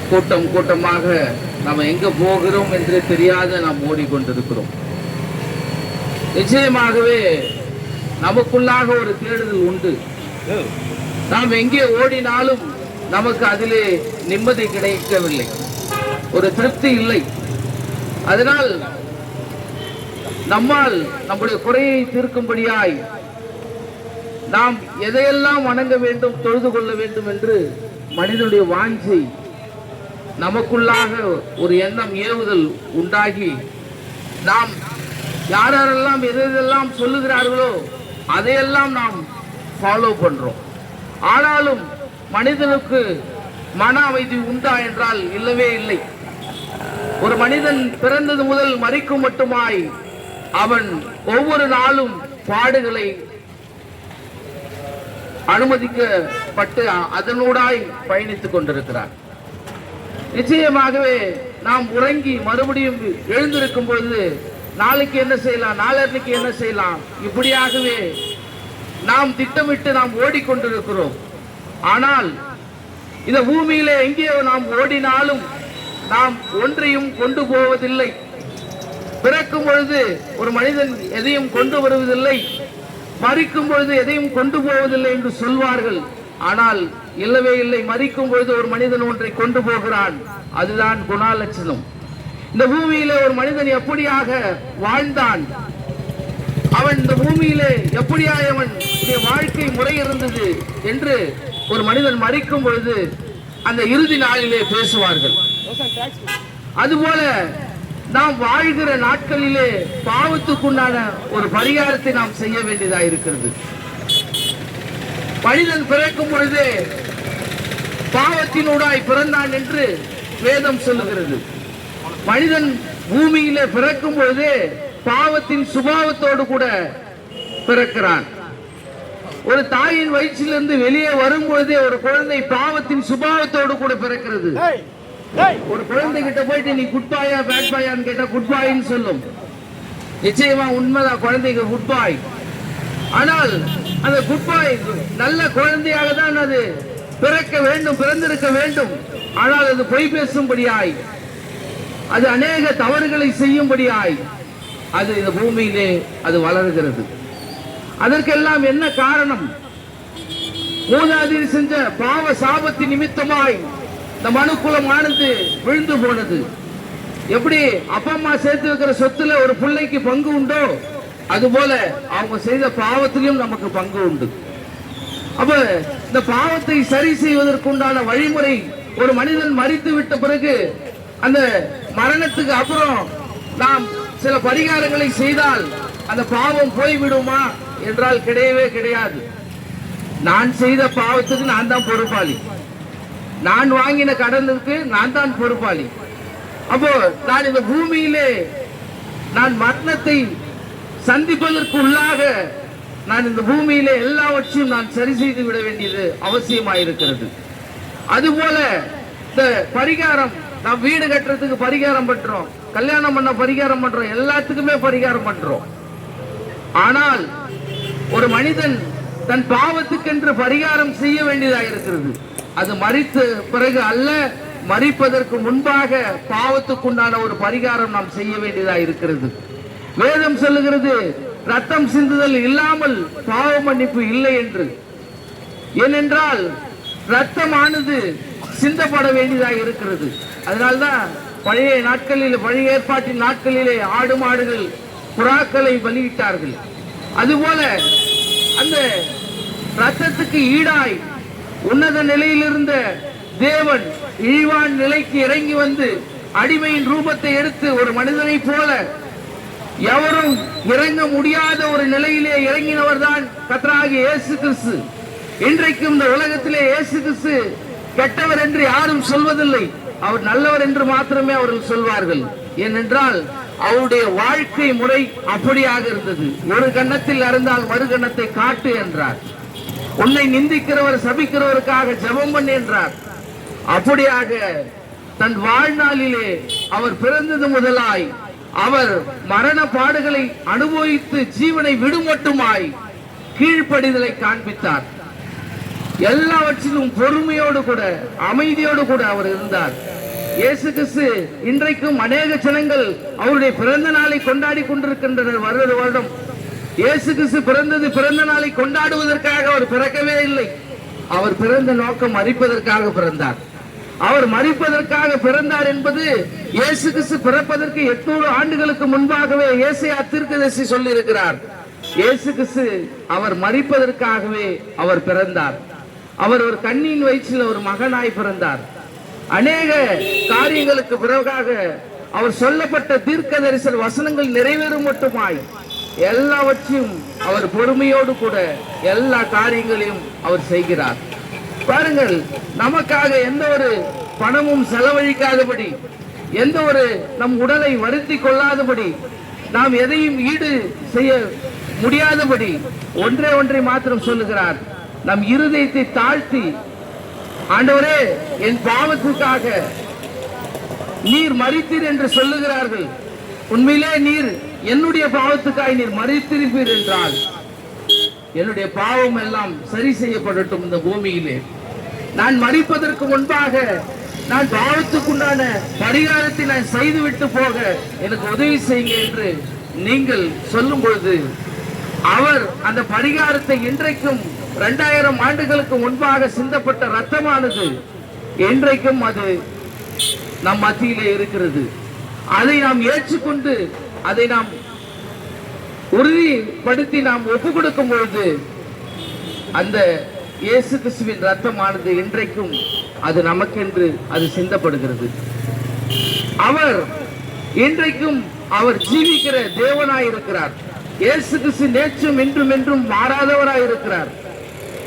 கூட்டம் கூட்டமாக நாம் எங்க போகிறோம் என்று தெரியாத நாம் ஓடிக்கொண்டிருக்கிறோம். நிச்சயமாகவே நமக்குள்ளாக ஒரு தேடுதல் உண்டு. நாம் எங்கே ஓடினாலும் நமக்கு அதிலே நிம்மதி கிடைக்கவில்லை, ஒரு திருப்தி இல்லை. அதனால் நம்மால் நம்முடைய குறையை தீர்க்கும்படியாய் நாம் எதையெல்லாம் வணங்க வேண்டும், தொழுது கொள்ள வேண்டும் என்று மனிதனுடைய வாஞ்சை நமக்குள்ளாக ஒரு எண்ணம் ஏவுதல் உண்டாகி நாம் யாரெல்லாம் எதெல்லாம் சொல்லுகிறார்களோ அதையெல்லாம் நாம் ஃபாலோ பண்றோம். ஆனாலும் மனிதனுக்கு மன அமைதி உண்டா என்றால் இல்லவே இல்லை. ஒரு மனிதன் பிறந்தது முதல் மரிக்கும் மட்டுமாய் அவன் ஒவ்வொரு நாளும் பாடுகளை அனுமதிக்கப்பட்டு அதனூடாய் பயணித்துக் கொண்டிருக்கிறார். நிச்சயமாகவே நாம் உறங்கி மறுபடியும் எழுந்திருக்கும் பொழுது நாளைக்கு என்ன செய்யலாம், நாளைக்கு என்ன செய்யலாம், இப்படியாகவே நாம் திட்டமிட்டு நாம் ஓடிக்கொண்டிருக்கிறோம். ஆனால் இந்த பூமியிலே எங்கேயோ நாம் ஓடினாலும் நாம் ஒன்றையும் கொண்டு போவதில்லை. பிறக்கும் பொழுது ஒரு மனிதன் எதையும் கொண்டு வருவதில்லை, மரிக்கும் பொழுது எதையும் கொண்டு போவதில்லை என்று சொல்வார்கள். ஆனால் இல்லவே இல்லை, மரிக்கும் பொழுது ஒரு மனிதன் ஒன்றை கொண்டு போகிறான். அதுதான் குணாலட்சணம். இந்த பூமியிலே ஒரு மனிதன் எப்படியாக வாழ்ந்தான், அவன் இந்த பூமியிலே எப்படியாக அவன் வாழ்க்கை முறை இருந்தது என்று ஒரு மனிதன் மரிக்கும் பொழுது அந்த இறுதி நாளிலே பேசுவார்கள். அதுபோல நாம் வாழ்கிற நாட்களிலே பாவத்துக்குண்டான ஒரு பரிகாரத்தை நாம் செய்ய வேண்டியதாக இருக்கிறது. மனிதன் பிறக்கும் பொழுதே பாவத்தினூடாய் பிறந்தான் என்று வேதம் சொல்லுகிறது. மனிதன் பூமியிலே பிறக்கும் பொழுதே பாவத்தின் சுபாவத்தோடு கூட பிறக்கிறான். ஒரு தாயின் வயிற்றிலிருந்து வெளியே வரும் பொழுதே ஒரு குழந்தை பாவத்தின் சுபாவத்தோடு கூட பிறக்கிறது. ஒரு குழந்தை கிட்ட போயிட்டு நீ குட் பாயா பேட் பாயான்னு கேட்டா குட் பாயின்னு சொல்லும். நிச்சயமா உண்மைதான், குழந்தைக்கு குட் பாய். ஆனால் அந்த குட் பாய் நல்ல குழந்தையாக தான் அது பிறக்க வேண்டும், பிறந்திருக்க வேண்டும். ஆனால் அது பொய் பேசும்படியாய் அது அநேக தவறுகளை செய்யும்படியாய் அது இந்த பூமியிலே அது வளர்கிறது. அதற்கெல்லாம் என்ன காரணம்? மூதாதையர் செஞ்ச பாவ சாபத்தின் நிமித்தமாய் இந்த மனுக்குலமானது விழுந்து போனது. எப்படி அப்பா அம்மா சேர்த்து வைக்கிற சொத்துல ஒரு பிள்ளைக்கு பங்கு உண்டோ, அதுபோல அவங்க செய்த பாவத்திலும் நமக்கு பங்கு உண்டு. அப்ப இந்த பாவத்தை சரி செய்வதற்குண்டான வழிமுறை, ஒரு மனிதன் மரித்து விட்ட பிறகு அந்த மரணத்துக்கு அப்புறம் நாம் சில பரிகாரங்களை செய்தால் அந்த பாவம் போய்விடுமா என்றால் கிடையவே கிடையாது. நான் செய்த பாவத்துக்கு நான் தான் பொறுப்பாளி, நான் வாங்கின கடனுக்கு நான் தான் பொறுப்பாளி. அப்போ நான் இந்த பூமியிலே நான் மரணத்தை சந்திப்பதற்கு உள்ளாக நான் இந்த பூமியிலே எல்லாவற்றையும் நான் சரி செய்து விட வேண்டியது அவசியமாயிருக்கிறது. அதுபோல இந்த பரிகாரம், நாம் வீடு கட்டுறதுக்கு பரிகாரம் பண்றோம், கல்யாணம் பண்ண பரிகாரம் பண்றோம், எல்லாத்துக்குமே பரிகாரம் பண்றோம். ஆனால் ஒரு மனிதன் தன் பாவத்துக்கென்று பரிகாரம் செய்ய வேண்டியதாக இருக்கிறது. அது மரித்த பிறகு அல்ல, மரிப்பதற்கு முன்பாக பாவத்துக்குண்டான ஒரு பரிகாரம் நாம் செய்ய வேண்டியதாக இருக்கிறது. வேதம் சொல்லுகிறது, ரத்தம் சிந்துதல் இல்லாமல் பாவ மன்னிப்பு இல்லை என்று. ஏனென்றால் ரத்தமானது சிந்தப்பட வேண்டியதாக இருக்கிறது. அதனால்தான் பழைய நாட்களில், பழைய ஏற்பாட்டின் நாட்களிலே ஆடு மாடுகள் புறாக்களை பலியிட்டார்கள். அதுபோல அந்த ரத்தத்துக்கு ஈடாய் உன்னத நிலையில் இருந்த தேவன் இழிவான் நிலைக்கு இறங்கி வந்து அடிமையின் ரூபத்தை எடுத்து ஒரு மனிதனை போல எவரும் இறங்க முடியாத ஒரு நிலையிலே இறங்கினவர் தான் கர்த்தராகிய இயேசு கிறிஸ்து. இன்றைக்கும் இந்த உலகத்திலே இயேசு கிறிஸ்து கெட்டவர் என்று யாரும் சொல்வதில்லை, அவர் நல்லவர் என்று மாத்திரமே அவர்கள் சொல்வார்கள். ஏனென்றால் அவருடைய வாழ்க்கை முறை அப்படியாக இருந்தது. ஒரு கன்னத்தில் அறந்தால் மறு கன்னத்தை காட்டு என்றார். உன்னை நிந்திக்கிறவர் சபிக்கிறவருக்காக ஜெபம் பண்ணு என்றார். அப்படியாக தன் வாழ்நாளிலே அவர் பிறந்தது முதலாய் அவர் மரண பாடுகளை அனுபவித்து ஜீவனை விடுமட்டுமாய் கீழ்ப்படிதலை காண்பித்தார். எல்லாவற்றிலும் பொறுமையோடு கூட அமைதியோடு கூட அவர் இருந்தார். இயேசு கிறிஸ்து இன்றைக்கும் அநேக ஜனங்கள் அவருடைய பிறந்த நாளை கொண்டாடி கொண்டிருக்கின்றனர். வருட வருடம் இயேசு கிறிஸ்து பிறந்த நாளை கொண்டாடுவதற்காக அவர் பிறக்கவே இல்லை. அவர் பிறந்த நோக்கம் மரிப்பதற்காக பிறந்தார். அவர் மரிப்பதற்காக பிறந்தார் என்பது இயேசு கிறிஸ்து பிறப்பதற்கு 800 ஆண்டுகளுக்கு முன்பாகவே ஏசாயா தீர்க்கதரிசி சொல்லி இருக்கிறார். இயேசு கிறிஸ்து அவர் மரிப்பதற்காகவே அவர் பிறந்தார். அவர் ஒரு கன்னியின் வயிற்றில் ஒரு மகனாய் பிறந்தார். அநேக காரியங்களுக்கு பிறகாக அவர் சொல்லப்பட்ட தீர்க்க தரிசன வசனங்கள் நிறைவேறும் மட்டுமாய் எல்லாவற்றையும் அவர் பொறுமையோடு கூட எல்லா காரியங்களையும் அவர் செய்கிறார். பாருங்கள், நமக்காக எந்த ஒரு பணமும் செலவழிக்காதபடி, எந்த ஒரு நம் உடலை வருத்தி கொள்ளாதபடி, நாம் எதையும் ஈடு செய்ய முடியாதபடி ஒன்றை மாத்திரம் சொல்லுகிறார். நம் இருதயத்தை தாழ்த்தி, ஆண்டவரே என் பாவத்துக்காக நீர் மரித்தீர் என்று சொல்லுகிறார்கள். உண்மையிலே நீர் என்னுடைய பாவத்துக்காக நீர் மரித்திருப்பீர் என்றால் என்னுடைய பாவம் எல்லாம் சரி செய்யப்படட்டும். இந்த பூமியிலே நான் மரிப்பதற்கு முன்பாக நான் பாவத்துக்குண்டான பரிகாரத்தை நான் செய்துவிட்டு போக எனக்கு உதவி செய்யுங்க என்று நீங்கள் சொல்லும் பொழுது அவர் அந்த பரிகாரத்தை இன்றைக்கும் 2000 ஆண்டுகளுக்கு முன்பாக சிந்தப்பட்ட ரத்தமானது இன்றைக்கும் அது நம் மத்தியிலே இருக்கிறது. அதை நாம் ஏற்றுக்கொண்டு அதை நாம் உறுதிப்படுத்தி நாம் ஒப்புக் கொடுக்கும் பொழுது அந்த இயேசு கிறிஸ்துவின் ரத்தமானது இன்றைக்கும் அது நமக்கென்று அது சிந்தப்படுகிறது. அவர் இன்றைக்கும் அவர் ஜீவிக்கிற தேவனாயிருக்கிறார். இயேசு கிறிஸ்து நேற்றும் இன்றும் என்றும் மாறாதவராய் இருக்கிறார்.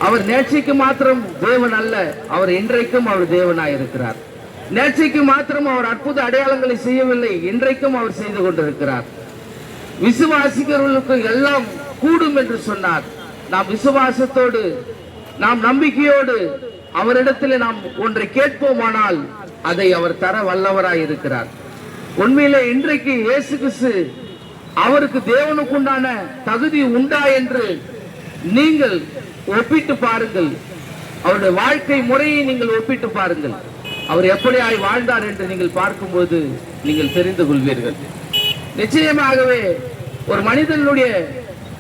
அவர் நேற்றைக்கு மாத்திரம் தேவன் அல்ல, அவர் இன்றைக்கும் அவர் தேவனாயிருக்கிறார். நேற்றைக்கு மாத்திரம் அவர் அற்புத அடையாளங்களை செய்யவில்லை, இன்றைக்கும் அவர் செய்து கொண்டிருக்கிறார். விசுவாசிக்கிறவர்களுக்கு எல்லாம் கூடும் என்று சொன்னார். நாம் விசுவாசத்தோடு நாம் நம்பிக்கையோடு அவரிடத்தில் நாம் ஒன்றை கேட்போமானால் அதை அவர் தர வல்லவராய் இருக்கிறார். உண்மையிலே இன்றைக்கு இயேசு கிறிஸ்து அவருக்கு தேவனுக்குண்டான தகுதி உண்டா என்று நீங்கள் ஒப்பிட்டு பாருங்கள். அவருடைய வாழ்க்கை முறையை நீங்கள் ஒப்பிட்டு பாருங்கள். அவர் எப்படியாய் வாழ்ந்தார் என்று நீங்கள் பார்க்கும்போது நீங்கள் தெரிந்து கொள்வீர்கள். நிச்சயமாகவே ஒரு மனிதனுடைய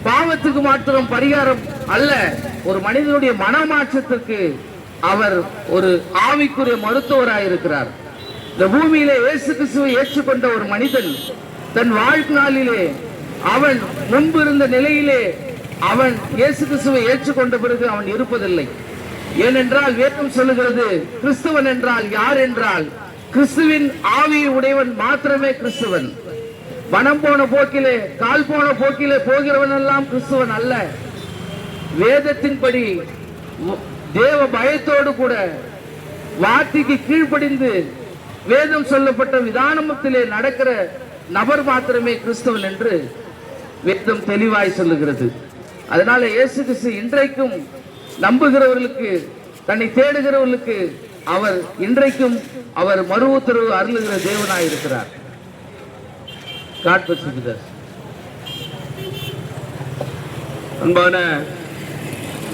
பாவத்துக்கு மாத்திரம் பரிகாரம் அல்ல, ஒரு மனிதனுடைய மனமாற்றத்திற்கு அவர் ஒரு ஆவிக்குரிய மருத்துவராயிருக்கிறார். இந்த பூமியிலே இயேசு கிறிஸ்துவை ஏற்றுக்கொண்ட ஒரு மனிதன் தன் வாழ்நாளிலே அவன் முன்பு இருந்த நிலையிலே அவன் இயேசு கிறிஸ்துவை ஏற்றுக்கொண்ட பிறகு அவன் இருப்பதில்லை. ஏனென்றால் வேதம் சொல்லுகிறது, கிறிஸ்துவன் என்றால் யார் என்றால் கிறிஸ்துவின் ஆவியை உடையவன் மாத்திரமே கிறிஸ்துவன். மனம் போன போக்கிலே கால் போன போக்கிலே போகிறவன் எல்லாம் கிறிஸ்துவன் அல்ல. வேதத்தின்படி தேவ பயத்தோடு கூட வார்த்தைக்கு கீழ்ப்படிந்து வேதம் சொல்லப்பட்ட விதானத்திலே நடக்கிற நபர் மாத்திரமே கிறிஸ்தவன் என்று வேதம் தெளிவாய் சொல்லுகிறது. அதனால இயேசு கிறிஸ்து இன்றைக்கும் நம்புகிறவர்களுக்கு, தன்னை தேடுகிறவர்களுக்கு அவர் இன்றைக்கும் அவர் மறு உத்தரவு அருளுகிற தேவனாய் இருக்கிறார். அன்பான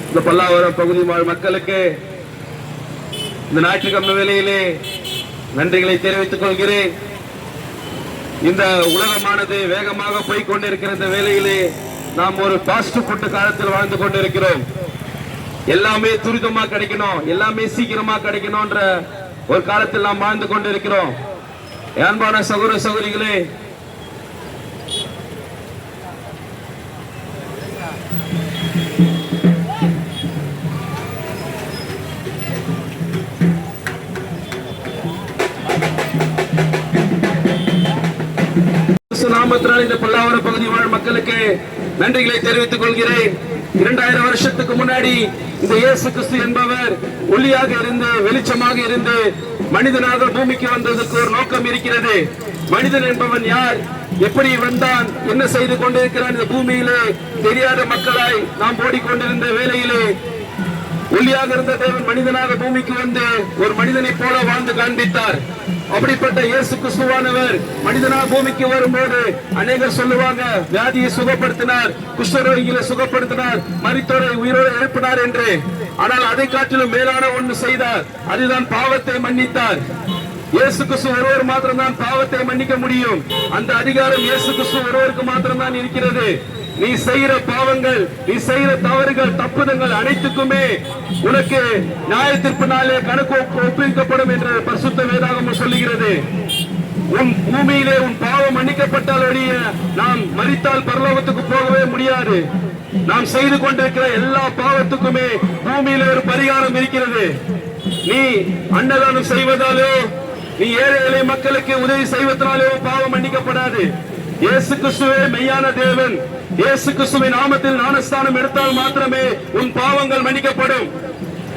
இந்த பல்லாவரம் பகுதி வாழ் மக்களுக்கு இந்த ஞாயிற்றுக்கிழமை வேளையிலே நன்றிகளை தெரிவித்துக் கொள்கிறேன். இந்த உலகமானது வேகமாக போய் கொண்டிருக்கிற இந்த வேளையிலே நாம் ஒரு பாஸ்ட் ஃபுட் காலத்தில் வாழ்ந்து கொண்டிருக்கிறோம். எல்லாமே துரிதமா கிடைக்கணும், எல்லாமே சீக்கிரமா கிடைக்கணும்ன்ற ஒரு காலத்தில் நாம் வாழ்ந்து கொண்டிருக்கிறோம். அன்பான சகோதர சகோதரிகளே, நாமத்தினால் இந்த பல்லாவரம் பகுதி வாழ் மக்களுக்கு நன்றிகளை தெரிவித்துக் கொள்கிறேன். 2000 வருஷத்துக்கு முன்னாடி இந்த இயேசு கிறிஸ்து என்பவர் ஒளியாக இருந்து வெளிச்சமாக இருந்து மனிதனாக பூமிக்கு வந்ததற்கு ஒரு நோக்கம் இருக்கிறது. மனிதன் என்பவன் யார், எப்படி வந்தான், என்ன செய்து கொண்டிருக்கிறான் இந்த பூமியிலே தெரியாத மக்களாய் நாம் ஓடிக்கொண்டிருந்த வேளையிலே ஒளியாக இருந்த தேவன் மனிதனாக பூமிக்கு வந்து ஒரு மனிதனை போல வாழ்ந்து காண்பித்தார். அப்படிப்பட்ட இயேசு கிறிஸ்துவானவர் மனிதனாக பூமிக்கு வரும்போது அநேகர் சொல்லுவாங்க, வியாதியை சுகப்படுத்தினார், குஷ்டரோகிகளை சுகப்படுத்தினார், மரித்தோரை உயிரோடு எழுப்பினார் என்று. ஆனால் அதை காட்டிலும் மேலான ஒன்று செய்தார், அதுதான் பாவத்தை மன்னித்தார். இயேசு கிறிஸ்து ஒருவர் மாத்திரம் தான் பாவத்தை மன்னிக்க முடியும். அந்த அதிகாரம் இயேசு கிறிஸ்து ஒருவருக்கு மாத்திரம் தான் இருக்கிறது. நீ செய்கிற பாவங்கள், நீ செய்கிற தவறுகள், தப்புதங்கள் அனைத்துக்குமே உனக்கு நியாய தீர்ப்பு நாளே கணக்கு ஒப்புவிக்கப்படும் என்று பரிசுத்த வேதாகமம் சொல்லுகிறது. உன் பூமியிலே உன் பாவம் மன்னிக்கப்பட்டால் ஒழிய நாம் மரித்தால் பரலோகத்துக்கு போகவே முடியாது. நாம் செய்து கொண்டிருக்கிற எல்லா பாவத்துக்குமே பூமியிலே ஒரு பரிகாரம் இருக்கிறது. நீ அன்னதானம் செய்வதாலோ, நீ ஏழை எளிய மக்களுக்கு உதவி செய்வதனாலோ பாவம் மன்னிக்கப்படாது. இயேசு கிறிஸ்துவே மெய்யான தேவன். இயேசு கிறிஸ்துவின் நாமத்தில் ஞானஸ்தானம் எடுத்தால் மாத்திரமே உன் பாவங்கள் மன்னிக்கப்படும்.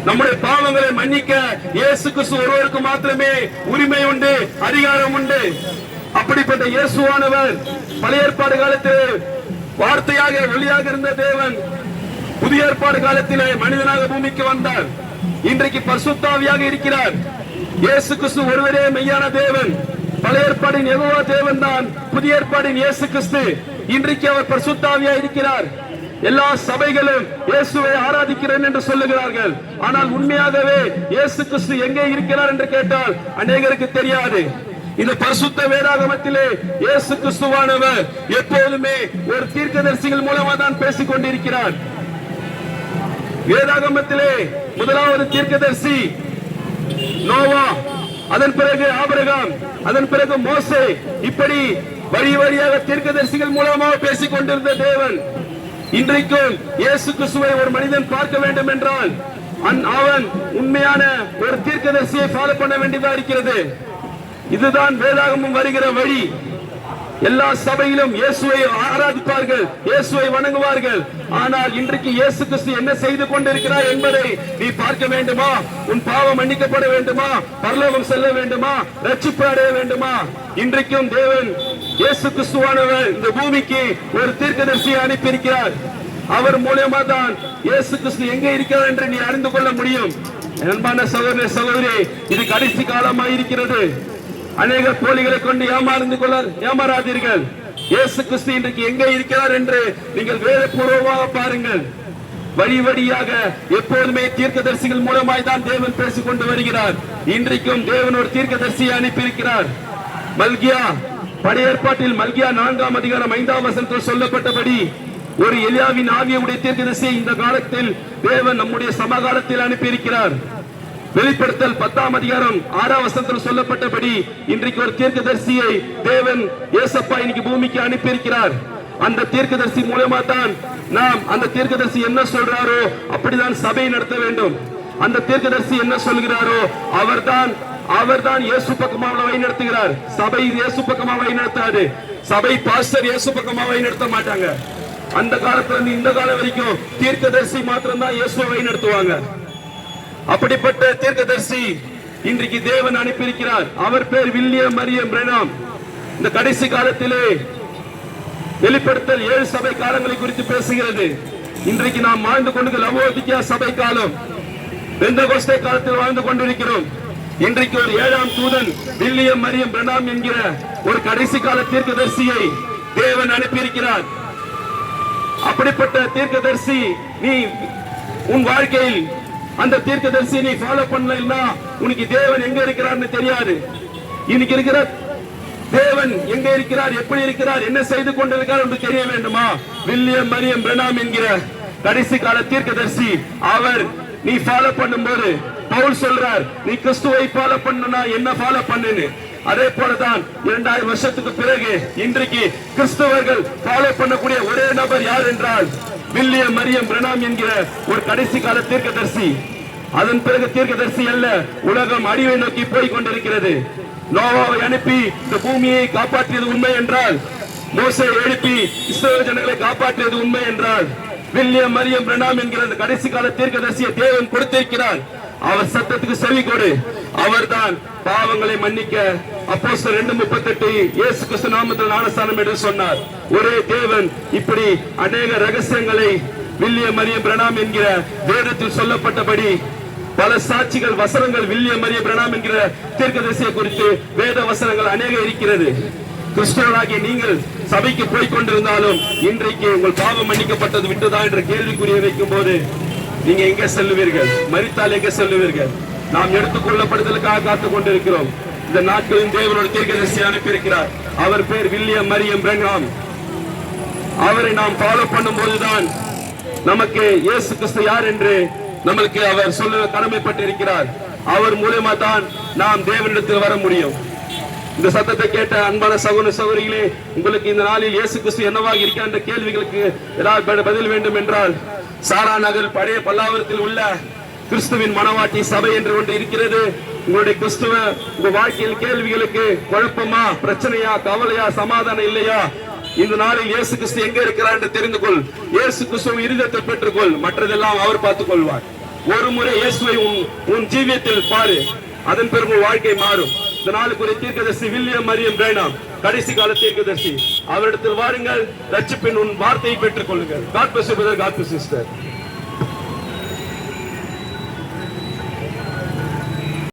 நம்முடைய பாவங்களை மன்னிக்க இயேசு கிறிஸ்து ஒருவருக்கு மாத்திரமே உரிமை உண்டு, அதிகாரம் உண்டு. அப்படிப்பட்ட இயேசுவானவர் பழைய ஏற்பாடு காலத்தில் வார்த்தையாக ஒளியாக இருந்த தேவன் புதிய ஏற்பாடு காலத்திலே மனிதனாக பூமிக்கு வந்தார். இன்றைக்கு பரிசுத்த ஆவியாக இருக்கிறார். இயேசு கிறிஸ்து ஒருவரே மெய்யான தேவன். பழைய ஏற்பாடின் யெகோவா தேவன் தான், புதிய ஏற்பாடின் இயேசு கிறிஸ்து. இன்றைக்கு அவர் பரிசுத்த ஆவியாக இருக்கிறார். எல்லா சபைகளும் இயேசுவை ஆராதிக்கிறேன் என்று சொல்லுகிறார்கள். ஆனால் உண்மையாகவே இயேசு கிறிஸ்து எங்கே இருக்கிறார் என்று கேட்டால் அநேகருக்கு தெரியாது. இந்த பரிசுத்த வேதாகமத்திலே இயேசு கிறிஸ்துவானவர் எப்போதுமே ஒரு தீர்க்கதரிசிகள் மூலமா தான் பேசிக் கொண்டிருக்கிறார். வேதாகமத்திலே முதலாவது தீர்க்கதரிசி நோவா, அதன் பிறகு ஆபிரகாம், அதன் பிறகு மோசே, இப்படி வழி வழியாக தீர்க்கதரிசிகள் மூலமாக பேசிக் கொண்டிருந்த தேவன் இன்றைக்கும் இயேசு கிறிஸ்துவை ஒரு மனிதன் பார்க்க வேண்டும் என்றால் அவன் உண்மையான ஒரு தீர்க்கதரிசியை ஃபாலோ பண்ண வேண்டியதா இருக்கிறது. இதுதான் வேதாகமம் வருகிற வழி. எல்லா சபையிலும் இயேசுவை ஆராதிப்பார்கள், இயேசுவை வணங்குவார்கள். ஆனால் இன்றைக்கு இயேசு கிறிஸ்து என்ன செய்து கொண்டிருக்கிறார் என்பதை நீ பார்க்க வேண்டுமா? உன் பாவம் மன்னிக்கப்பட வேண்டுமா? பரலோகம் செல்ல வேண்டுமா? ரட்சிப்பு அடைய வேண்டுமா? இன்றைக்கும் தேவன் இயேசு கிறிஸ்துவானவர் இந்த பூமிக்கு ஒரு தீர்க்கதரிசியை அனுப்பியிருக்கிறார். அவர் மூலமா தான் இயேசு கிறிஸ்து எங்கே இருக்கிறார் என்று நீ அறிந்து கொள்ள முடியும். அன்பான சகோதர சகோதரி, இது கடைசி காலமாக இருக்கிறது. அநேக போலிகளை கொண்டு ஏமாறாதீர்கள். இயேசு கிறிஸ்து இன்றைக்கு எங்கே இருக்கிறார் என்று நீங்கள் வேதபூர்வமாக பாருங்கள். வழி வழியாக எப்போதுமே தீர்க்கதரிசிகள் மூலமாய் தான் தேவன் பேசிக் கொண்டு வருகிறார். இன்றைக்கும் தேவன் ஒரு தீர்க்கதரிசியை அனுப்பியிருக்கிறார். மல்கியா, பழைய ஏற்பாட்டில் மல்கியா 4ஆம் அதிகாரம் 5ஆம் வசனத்தில் சொல்லப்பட்டபடி ஒரு எலியாவின் ஆவியுடைய தீர்க்கதரிசியை இந்த காலத்தில் தேவன் நம்முடைய சமகாலத்தில் அனுப்பியிருக்கிறார். வெளிப்படுத்தல் 10ஆம் அதிகாரம் 6ஆம் வசனத்தில் சொல்லப்பட்டபடி இன்றைக்கு ஒரு தீர்க்கதரிசியை தேவன் இயேசப்பா இன்னைக்கு பூமிக்கு அனுப்பியிருக்கிறார். அந்த தீர்க்கதரிசி மூலமா தான் நாம் அந்த தீர்க்கதரிசி என்ன சொல்றாரோ அப்படிதான் சபை நடத்த வேண்டும். அந்த தீர்க்கதரிசி என்ன சொல்கிறாரோ அவர்தான் இயேசு பக்கமாக வழி நடத்துகிறார். சபை இயேசு பக்கமாக வழி நடத்தாது. சபை பாஸ்டர் இயேசு பக்கமாக வழி நடத்த மாட்டாங்க. அந்த காலத்துல இருந்து இந்த காலம் வரைக்கும் தீர்க்கதரிசி மாத்திரம் தான் இயேசுவை வழி நடத்துவாங்க. அப்படிப்பட்ட தீர்க்கதரிசி இன்றைக்கு தேவன் அனுப்பியிருக்கிறார். அவர் பேர் வில்லியம் மரியம் பிரெனாம். இந்த கடைசி காலத்திலே வெளிப்படுத்தல் 7 சபை காலங்களை குறித்து பேசுகிறது. இன்றைக்கு நாம் வாழ்ந்து கொண்டு லவோதிக்கா சபை காலம், பெந்தெகோஸ்தே காலத்தில் வாழ்ந்து கொண்டிருக்கிறோம். இன்றைக்கு ஒரு 7ஆம் தூதன் வில்லியம் மரியம் பிரெனாம் என்கிற ஒரு கடைசி கால தீர்க்கதரிசியை தேவன் அனுப்பியிருக்கிறார். அப்படிப்பட்ட தீர்க்கதரிசி நீ உன் வாழ்க்கையில் அந்த தீர்க்கதரிசி நீ ஃபாலோ பண்ணலைன்னா உனக்கு தேவன் எங்க இருக்கிறார்னு தெரியாது. இன்னைக்கு இருக்கிற தேவன் எங்க இருக்கிறார், எப்படி இருக்கிறார், என்ன செய்து கொண்டிருக்கிறார் என்று தெரிய வேண்டுமா? வில்லியம் மரியம் பிரெனாம் என்கிற கடைசி கால தீர்க்கதரிசி அவர் நீ ஃபாலோ பண்ணும்போது பவுல் சொல்றார், நீ கிறிஸ்துவை ஃபாலோ பண்ணனா என்ன ஃபாலோ பண்ணுன்னு. அதே போலதான் 2000 வருஷத்துக்கு பிறகு இன்றைக்கு கிறிஸ்தவர்கள் ஃபாலோ பண்ணக்கூடிய ஒரே நபர் யார் என்றால் வில்லியம் மரியம் பிரெனாம் என்கிற ஒரு கடைசி கால தீர்க்கதரிசி. அதன் பிறகு தீர்க்கதரிசி அல்ல, உலகம் அழிவை நோக்கி போய் கொண்டிருக்கிறது. நோவாவை அனுப்பி இந்த பூமியை காப்பாற்றியது உண்மை என்றால், மோசேயை எழுப்பி இஸ்ரவேல் ஜனங்களை காப்பாற்றியது உண்மை என்றால், வில்லியம் மரியம் பிரெனாம் என்கிற அந்த கடைசி கால தீர்க்கதரிசியை தேவன் கொடுத்திருக்கிறார். அவர் சத்தத்துக்கு செவி கொடு. அவர்தான் பாவங்களை மன்னிக்க அப்போஸ்தலர் 2:38 இயேசு கிறிஸ்து நாமத்தில் ஞானஸ்நானம் என்று சொன்னார். ஒரே தேவன் இப்படி அநேக ரகசியங்களை வில்லியம் மரியம் பிரெனாம் என்கிற வேதத்தில் சொல்லப்பட்டபடி பல சாட்சிகள் வசனங்கள் வில்லியம் மரியம் பிரெனாம் என்கிற தீர்க்கதரிசியை குறித்து வேத வசனங்கள் அநேக இருக்கிறது. கிறிஸ்தவராகிய நீங்கள் சபைக்கு போய் கொண்டிருந்தாலும் இன்றைக்கு உங்கள் பாவம் மன்னிக்கப்பட்டது விட்டதா என்ற கேள்விக்குரிய வைக்கும் போது நீங்க எங்க செல்லுவீர்கள்? மரித்தால் எங்க செல்லுவீர்கள்? நாம் எடுத்துக்கொள்ளப்படுதலுக்காக காத்துக் கொண்டிருக்கிறோம். இந்த நாட்களின் தேவனோட தீர்க்கதரிசி அனுப்பியிருக்கிறார். அவர் பேர் வில்லியம் மரியம் பிரெனாம். அவரை நாம் ஃபாலோ பண்ணும் போதுதான் நமக்கு இயேசு கிறிஸ்து யார் என்று நம்மளுக்கு அவர் சொல்ல கடமைப்பட்டு இருக்கிறார். அவர் மூலமா தான் நாம் தேவனிடத்தில் வர முடியும். இந்த சத்தத்தை கேட்ட அன்பான சகோதர சகோதரிகளே, உங்களுக்கு இந்த நாளில் இயேசு கிறிஸ்து என்னவாக இருக்கிறார் என்ற கேள்விகளுக்கு ஏதாவது பதில் வேண்டும் என்றால், சாரா நகர் பழைய பல்லாவரத்தில் உள்ள கிறிஸ்துவின் மனவாட்டி சபை என்று ஒன்று இருக்கிறது. உங்களுடைய கிறிஸ்துவ உங்க வாழ்க்கையில் கேள்விகளுக்கு குழப்பமா, பிரச்சனையா, கவலையா, சமாதானம் இல்லையா, இந்த நாளில் இயேசு கிறிஸ்து எங்க இருக்கிறார் என்று தெரிந்து கொள். இயேசு கிறிஸ்துவின் இருதயத்தை பெற்றுக்கொள். மற்றதெல்லாம் அவர் பார்த்துக் கொள்வார். ஒரு முறை இயேசுவை உன் ஜீவியத்தில் பாரு, அதன் பிறகு வாழ்க்கை மாறும். இந்த நாளுக்குரிய தீர்க்கதரிசி வில்லியம் மரியம் பிரெனாம், கடைசி கால தீர்க்கதரிசி. அவரிடத்தில் வாருங்கள், ரட்சிப்பின் உன் வார்த்தையை பெற்றுக் கொள்ளுங்கள். God bless you brother, God bless you sister.